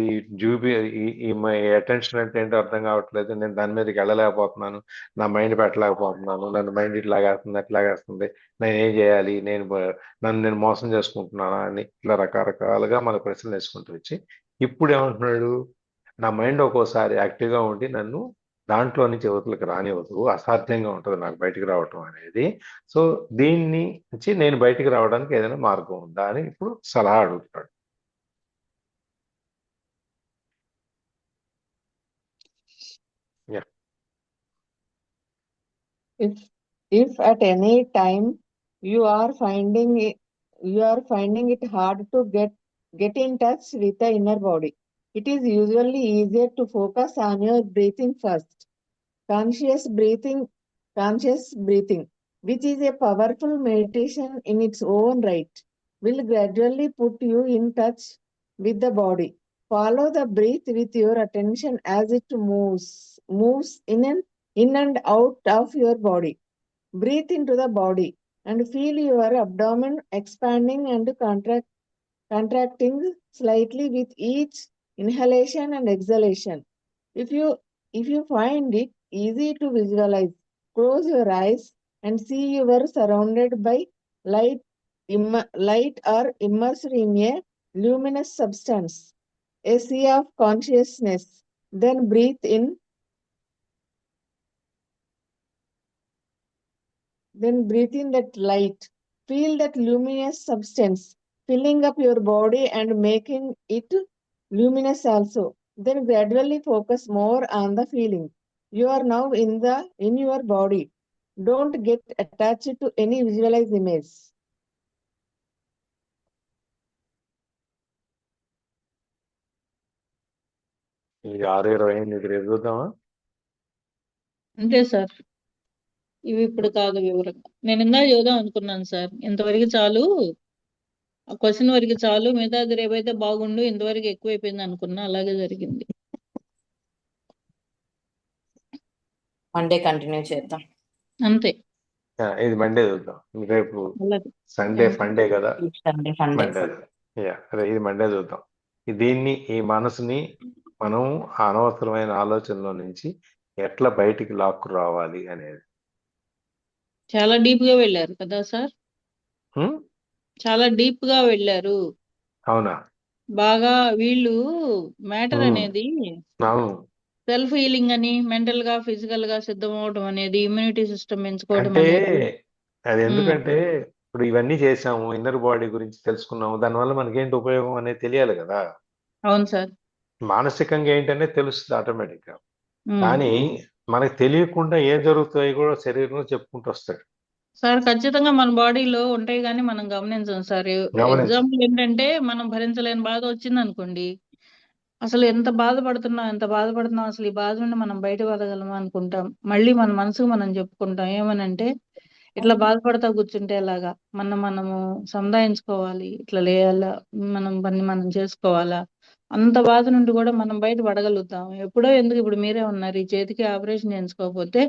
B: ఈ మై అటెన్షన్ అంటే ఏంటో అర్థం కావట్లేదు, నేను దాని మీదకి వెళ్ళలేకపోతున్నాను, నా మైండ్ పెట్టలేకపోతున్నాను, నన్ను మైండ్ ఇట్లాగేస్తుంది అట్లాగేస్తుంది, నేను ఏం చేయాలి, నన్ను నేను మోసం చేసుకుంటున్నానా అని ఇట్లా రకరకాలుగా మన ప్రశ్నలు వేసుకుంటూ వచ్చి ఇప్పుడు ఏమంటున్నాడు, నా మైండ్ ఒక్కోసారి యాక్టివ్గా ఉండి నన్ను దాంట్లో నుంచి యువతలకు రానివ్వదు, అసాధ్యంగా ఉంటుంది నాకు బయటికి రావటం అనేది. సో దీన్ని నుంచి నేను బయటికి రావడానికి ఏదైనా మార్గం ఉందా అని ఇప్పుడు సలహా అడుగుతాడు.
A: If at any time you are finding it hard to get in touch with the inner body, it is usually easier to focus on your breathing first. Conscious breathing, which is a powerful meditation in its own right, will gradually put you in touch with the body. Follow the breath with your attention as it moves in and out of your body. Breathe into the body and feel your abdomen expanding and contracting slightly with each inhalation and exhalation. If you find it easy to visualize, close your eyes and see you are surrounded by light or immersed in a luminous substance, a sea of consciousness. Then breathe in. Then breathe in that light. Feel that luminous substance filling up your body and making it luminous also. Then gradually focus more on the feeling. You are now in your body. Don't get attached to any visualized image.
B: ఈ 6:28 రేపు చూద్దామా?
C: అంతే sir. ఇవి ఇప్పుడు కాదు వివరంగా. నేను ఇందాక చూద్దాం అనుకున్నాను సార్. ఇంతవరకు చాలు, ఆ క్వశ్చన్ వరకు చాలు, మిగతాది రేపైతే బాగుండు, ఇంతవరకు ఎక్కువైపోయింది అనుకున్నా, అలాగే జరిగింది.
E: మండే కంటిన్యూ చేద్దాం.
C: అంతే.
B: ఇది మండే చూద్దాం. రేపు
C: అలాగే.
B: సండే ఫండే కదా,
E: సండే ఫండే.
B: మండే. ఇది మండే చూద్దాం. దీన్ని, ఈ మనసుని మనం అనవసరమైన ఆలోచనలో నుంచి ఎట్లా బయటికి లాక్కు రావాలి అనేది.
C: చాలా డీప్ గా వెళ్ళారు కదా సార్,
B: హ్మ్?
C: చాలా డీప్ గా వెళ్ళారు.
B: అవునా?
C: బాగా వీళ్ళు మ్యాటర్
B: హ్మ్.
C: అనేది
B: అవును.
C: సెల్ఫ్ హీలింగ్ అని, మెంటల్ గా ఫిజికల్ గా సిద్ధం అవడం అనేది, ఇమ్యూనిటీ సిస్టమ్ పెంచుకోవడం
B: అంటే
C: అనేది.
B: అది
C: ఉమ్,
B: ఎందుకంటే ఇప్పుడు ఇవన్నీ చేసాము, ఇన్నర్ బాడీ గురించి తెలుసుకున్నాము, దానివల్ల మనకేంటి ఉపయోగం అనేది తెలియాలి కదా.
C: అవును సార్.
B: మానసికంగా ఏంటనేది తెలుస్తుంది ఆటోమేటిక్ గా.
C: ఉమ్.
B: కానీ మనకు తెలియకుండా ఏం జరుగుతాయి కూడా శరీరంలో చెప్పుకుంటూ వస్తాడు.
C: సార్ ఖచ్చితంగా మన బాడీలో ఉంటాయి కానీ మనం గమనించం సార్.
B: గమనించం.
C: ఎగ్జాంపుల్ ఏంటంటే, మనం భరించలేని బాధ వచ్చింది అనుకోండి, అసలు ఎంత బాధపడుతున్నాం, అసలు ఈ బాధ నుండి మనం బయట పడగలమా అనుకుంటాం. మళ్ళీ మన మనసుకు మనం చెప్పుకుంటాం ఏమనంటే, ఇట్లా బాధపడతా కూర్చుంటే ఎలాగా, మనము సముదాయించుకోవాలి, ఇట్లా లేయాలా, మనం పని మనం చేసుకోవాలా, అంత బాధ నుండి కూడా మనం బయట పడగలుగుతాం. ఎప్పుడో ఎందుకు, ఇప్పుడు మీరే ఉన్నారు, ఈ చేతికి ఆపరేషన్ చేయించుకోకపోతే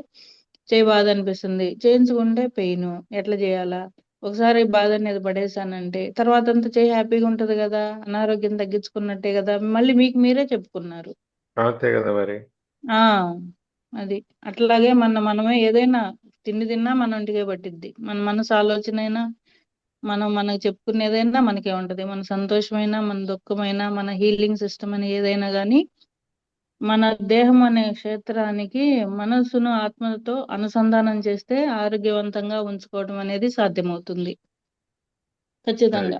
C: చేయి బాధ అనిపిస్తుంది, చేయించుకుంటే పెయిన్, ఎట్లా చేయాలా, ఒకసారి బాధ అనేది పడేసానంటే తర్వాత అంతా చేయి హ్యాపీగా ఉంటది కదా, అనారోగ్యం తగ్గించుకున్నట్టే కదా, మళ్ళీ మీకు మీరే చెప్పుకున్నారు.
B: అంతే కదా మరి.
C: ఆ అది అట్లాగే మనమే ఏదైనా తిండి తిన్నా మన ఒంటికే పట్టిద్ది. మన మనసు ఆలోచన అయినా, మనకు చెప్పుకునేదైనా మనకే ఉంటది. మన సంతోషమైనా, మన దుఃఖమైనా, మన హీలింగ్ సిస్టమ్ అని ఏదైనా కానీ, మన దేహం అనే క్షేత్రానికి మనస్సును ఆత్మతో అనుసంధానం చేస్తే ఆరోగ్యవంతంగా ఉంచుకోవడం అనేది సాధ్యమవుతుంది ఖచ్చితంగా.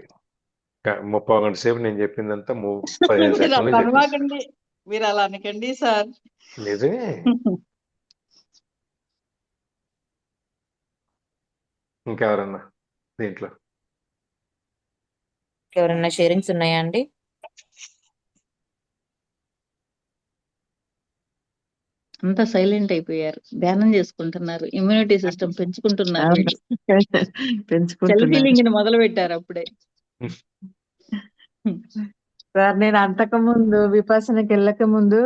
B: 30 సేపు నేను చెప్పిందంతా 15
C: మీరు
B: సెకండ్లు
C: అలా
B: చెప్పేసి.
C: అనమాకండి, మీరు అలా అనకండి సార్.
B: నిజమే. ఇంకెవరన్నా దీంట్లో?
E: ఎవరైనా షేరింగ్స్ ఉన్నాయా అండి?
C: అంతా సైలెంట్ అయిపోయారు, ధ్యానం చేసుకుంటున్నారు, ఇమ్యూనిటీ సిస్టమ్ పెంచుకుంటున్నారు
A: అవును.
C: వీళ్ళు. సెల్ఫ్
A: పెంచుకుంటున్నారు.
C: హీలింగ్ ని మొదలు పెట్టారు అప్పుడే.
A: సార్ నేను అంతకు ముందు విపස්සనకి వెళ్ళక ముందు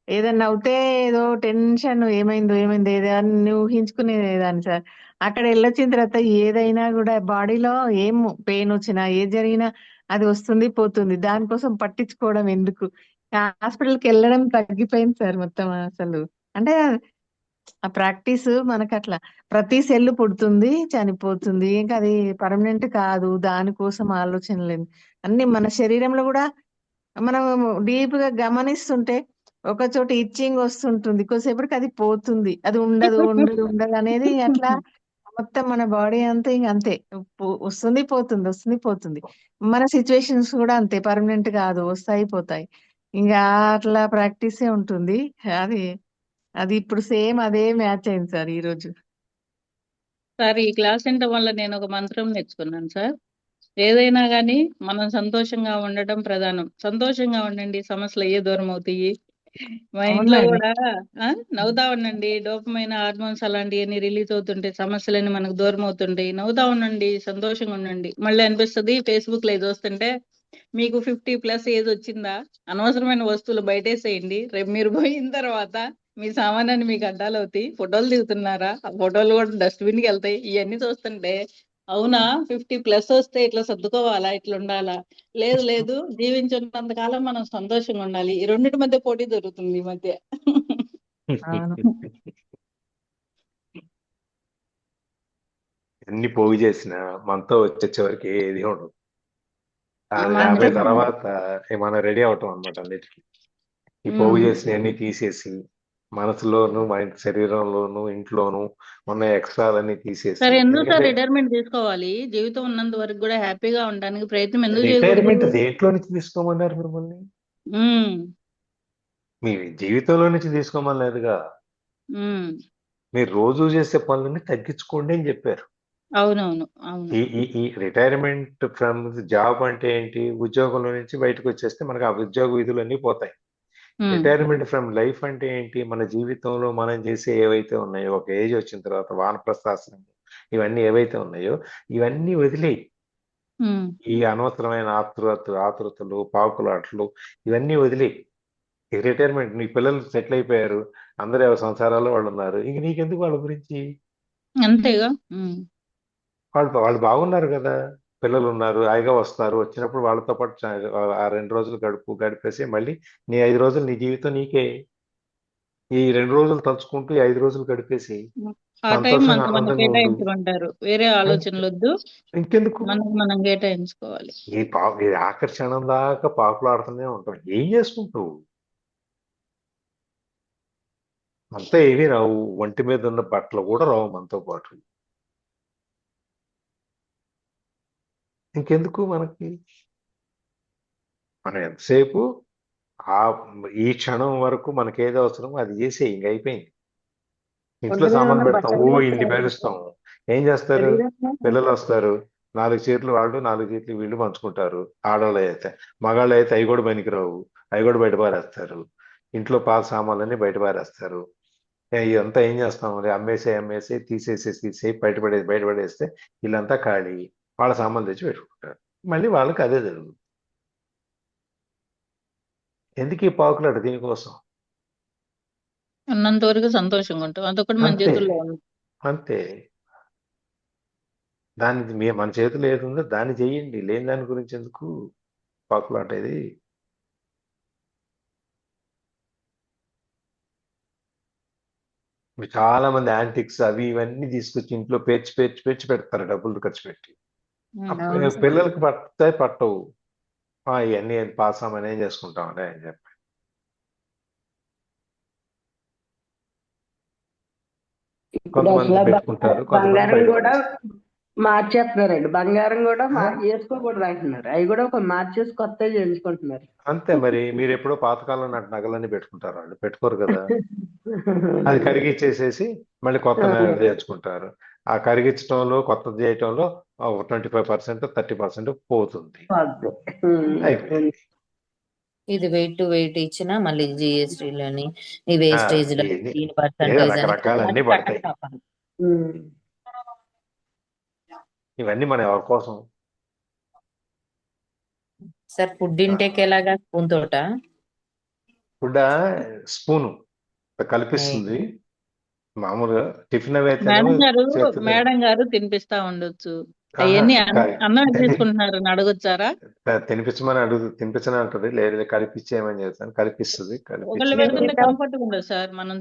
A: ఏదన్నా అవుతే ఏదో టెన్షన్, ఏమైందో ఏదని ఊహించుకునేదాన్ని సార్. అక్కడ వెళ్ళొచ్చిన తర్వాత ఏదైనా కూడా బాడీలో ఏం పెయిన్ వచ్చినా, ఏది జరిగినా అది వస్తుంది పోతుంది, దానికోసం పట్టించుకోవడం ఎందుకు, హాస్పిటల్కి వెళ్ళడం తగ్గిపోయింది సార్ మొత్తం అసలు. అంటే ఆ ప్రాక్టీస్ మనకు అట్లా ప్రతి సెల్ పుడుతుంది చనిపోతుంది, ఇంకా అది పర్మనెంట్ కాదు, దానికోసం ఆలోచన లేదు. అన్ని మన శరీరంలో కూడా మనం డీప్ గా గమనిస్తుంటే ఒక చోట ఇచ్చింగ్ వస్తుంటుంది, కొద్దిసేపటికి అది పోతుంది, అది ఉండదు అనేది అట్లా మొత్తం మన బాడీ అంతా ఇంక అంతే, వస్తుంది పోతుంది. మన సిచ్యువేషన్స్ కూడా అంతే, పర్మనెంట్ కాదు, వస్తాయి పోతాయి. ఇంకా అట్లా ప్రాక్టీసే ఉంటుంది. అది అది ఇప్పుడు సేమ్ అదే మ్యాచ్ అయింది సార్ ఈ రోజు.
C: సార్ ఈ క్లాస్ వినటం వల్ల నేను ఒక మంత్రం నేర్చుకున్నాను సార్. ఏదైనా కానీ మనం సంతోషంగా ఉండటం ప్రధానం. సంతోషంగా ఉండండి, సమస్యలు అయ్యే దూరం అవుతాయి. మా ఇంట్లో
A: అవునండి.
C: కూడా నవ్వుతా ఉండండి, డోపమైన హార్మోన్స్ అలాంటివన్నీ రిలీజ్ అవుతుంటే సమస్యలన్నీ మనకు దూరం అవుతుంటాయి. నవ్వుతా ఉండండి, సంతోషంగా ఉండండి. మళ్ళీ అనిపిస్తుంది ఫేస్బుక్ లో ఇది వస్తుంటే, మీకు 50+ ఏజ్ వచ్చిందా, అనవసరమైన వస్తువులు బయటేసేయండి, రేపు మీరు పోయిన తర్వాత మీ సామాన్యాన్ని మీకు అడ్డాలు అవుతాయి, ఫోటోలు దిగుతున్నారా, ఆ ఫోటోలు కూడా డస్ట్బిన్ కి వెళ్తాయి. ఇవన్నీ చూస్తుంటే అవునా, 50+ వస్తే ఇట్లా సర్దుకోవాలా, ఇట్లా ఉండాలా, లేదు జీవించున్నంత కాలం మనం సంతోషంగా ఉండాలి. ఈ రెండింటి మధ్య పోటీ జరుగుతుంది ఈ మధ్య.
A: అవును.
B: ఎన్ని పోగు చేసినా మనతో వచ్చే వరకు ఏది ఉండదు.
C: అంతే
B: 50
C: సార్.
B: తర్వాత మనం రెడీ అవటం అనమాట అన్నిటికీ. ఈ పోగు చేసినవన్నీ తీసేసి మనసులోను, శరీరంలోను, ఇంట్లోను ఉన్న ఎక్స్ట్రాలన్నీ తీసేసి,
C: సరే, ఎందుకు సార్
B: ఎందుకంటే
C: రిటైర్మెంట్ తీసుకోవాలి? జీవితం ఉన్నంత వరకు కూడా హ్యాపీగా ఉండడానికి ప్రయత్నం ఎందుకు చేయకూడదు?
B: రిటైర్మెంట్ దేంట్లో నుంచి తీసుకోమన్నారు మిమ్మల్ని?
C: ఉమ్,
B: మీ జీవితంలో నుంచి తీసుకోమని లేదుగా.
C: ఉమ్,
B: మీరు రోజు చేసే పనులని తగ్గించుకోండి అని చెప్పారు.
C: అవును.
B: ఈ రిటైర్మెంట్ ఫ్రమ్ జాబ్ అంటే ఏంటి? ఉద్యోగంలో నుంచి బయటకు వచ్చేస్తే మనకు ఆ ఉద్యోగ విధులన్నీ పోతాయి. రిటైర్మెంట్ ఫ్రమ్ లైఫ్ అంటే ఏంటి? మన జీవితంలో మనం చేసే ఏవైతే ఉన్నాయో, ఒక ఏజ్ వచ్చిన తర్వాత వానప్రస్థాశ్రమం ఇవన్నీ ఏవైతే ఉన్నాయో ఇవన్నీ వదిలేయి. ఈ అనవసరమైన ఆతృతలు, పాకులాటలు ఇవన్నీ వదిలేయి. ఈ రిటైర్మెంట్, నీ పిల్లలు సెటిల్ అయిపోయారు, అందరూ ఎవరి సంసారాల్లో వాళ్ళు ఉన్నారు, ఇంక నీకెందుకు వాళ్ళ గురించి?
C: అంతేగా.
B: వాళ్ళు బాగున్నారు కదా, పిల్లలు ఉన్నారు, హాయిగా వస్తారు, వచ్చినప్పుడు వాళ్ళతో పాటు ఆ 2 రోజులు గడిపేసి మళ్ళీ నీ 5 రోజులు నీ జీవితం నీకే. ఈ 2 రోజులు తలుచుకుంటూ ఈ 5 రోజులు గడిపేసి
C: ఆ టైం
B: సంతోషంగా
C: మనకు మనం
B: ఆనందంగా ఉండు.
C: కేటాయించమంటారు. వేరే
B: అంతే,
C: ఆలోచనలు వద్దు,
B: ఇంకెందుకు?
C: మనం కేటాయించుకోవాలి.
B: ఈ ఆకర్షణ దాకా పాకులాడుతూనే ఉంటాం. ఏం చేసుకుంటావు? అంతా ఏమీ రావు, ఒంటి మీద ఉన్న బట్టలు కూడా రావు మనతో పాటు. ఇంకెందుకు మనకి? మనం ఎంతసేపు ఆ ఈ క్షణం వరకు మనకేది అవసరమో అది చేసే, ఇంక అయిపోయింది. ఇంట్లో
A: ఒంటి మీద
B: సామాన్లు
A: ఉన్న
B: పెడతాం,
A: బట్టలు కూడా
B: ఇన్ని పేరుస్తాం. ఏం చేస్తారు?
A: శరీరం
B: పిల్లలు వస్తారు, 4 చీరలు వాళ్ళు, 4 చీరలు వీళ్ళు పంచుకుంటారు. ఆడవాళ్ళు అయితే, మగాళ్ళు అయితే అవి కూడా పనికిరావు, అవి కూడా బయట పారేస్తారు. ఇంట్లో పాత సామాన్లన్నీ బయట పారేస్తారు. ఇదంతా ఏం చేస్తాం? మరి అమ్మేసి తీసేసి బయటపడేస్తే వీళ్ళంతా ఖాళీ, వాళ్ళ సామాన్లు తెచ్చి పెట్టుకుంటారు. మళ్ళీ వాళ్ళకి అదే జరుగుతుంది. ఎందుకు ఈ పాకులాట? దీనికోసం.
C: ఉన్నంత వరకు సంతోషంగా ఉంటాం, అదొకటి మన
B: అంతే,
C: చేతుల్లో ఉంది.
B: అంతే. మన చేతిలో ఏది ఉందో దాన్ని చెయ్యండి, లేని దాని గురించి ఎందుకు పాకులాట? ఇది చాలా మంది యాంటిక్స్ అవి ఇవన్నీ తీసుకొచ్చి ఇంట్లో పేర్చి పెడతారు, డబ్బులు ఖర్చు పెట్టి.
A: అవును సార్.
B: పిల్లలకి పట్టవు. ఇవన్నీ పాసామని ఏం చేసుకుంటామని అని చెప్పి.
F: ఇప్పుడు
B: కొంతమంది
F: అసలు
B: పెట్టుకుంటారు, కొంతమంది
F: బంగారం
B: బయట
F: కూడా
B: పడేస్తారు.
F: మార్చేస్తున్నారండి. బంగారం కూడా
B: ఆ,
F: వేసుకోకూడదు అంటున్నారు. అవి కూడా ఒక మార్చేసి కొత్తవి చేయించుకుంటున్నారు.
B: అంతే మరి. మీరు ఎప్పుడో పాతకాలం నాటి నగలన్నీ పెట్టుకుంటారు, వాళ్ళు పెట్టుకోరు కదా. అది కరిగిచ్చేసేసి మళ్ళీ కొత్త నగలు చేర్చుకుంటారు. ఆ కరిగించడంలో, కొత్తది చేయటంలో 25% 30% పోతుంది, అయిపోయింది.
E: ఇది వెయిట్ టు వెయిట్ ఇచ్చిన మళ్ళీ జిఎస్టీలని ఈ వేస్టేజ్ దీని పర్సంటేజ్ అని
B: రకరకాలన్నీ పడతాయి. ఇవన్నీ మన ఎవరి కోసం?
E: సార్ ఫుడ్ ఇంటేక్ ఎలాగా? స్పూన్ తోట
B: ఫుడ్ స్పూను కల్పిస్తుంది. మామూలుగా టిఫిన్ అవి అయితేనేమో
C: మేడం గారు తినిపిస్తా ఉండొచ్చు. అవన్నీ అన్నం తీసుకుంటున్నారు అడగొచ్చారా?
B: తినిపించని అంటది, లేదు కలిపిచ్చేయమని చెప్తాను, కలిపిస్తుంది.
C: ఒకళ్ళు పెడుతుంటే కంఫర్ట్ ఉండదు సార్. మనం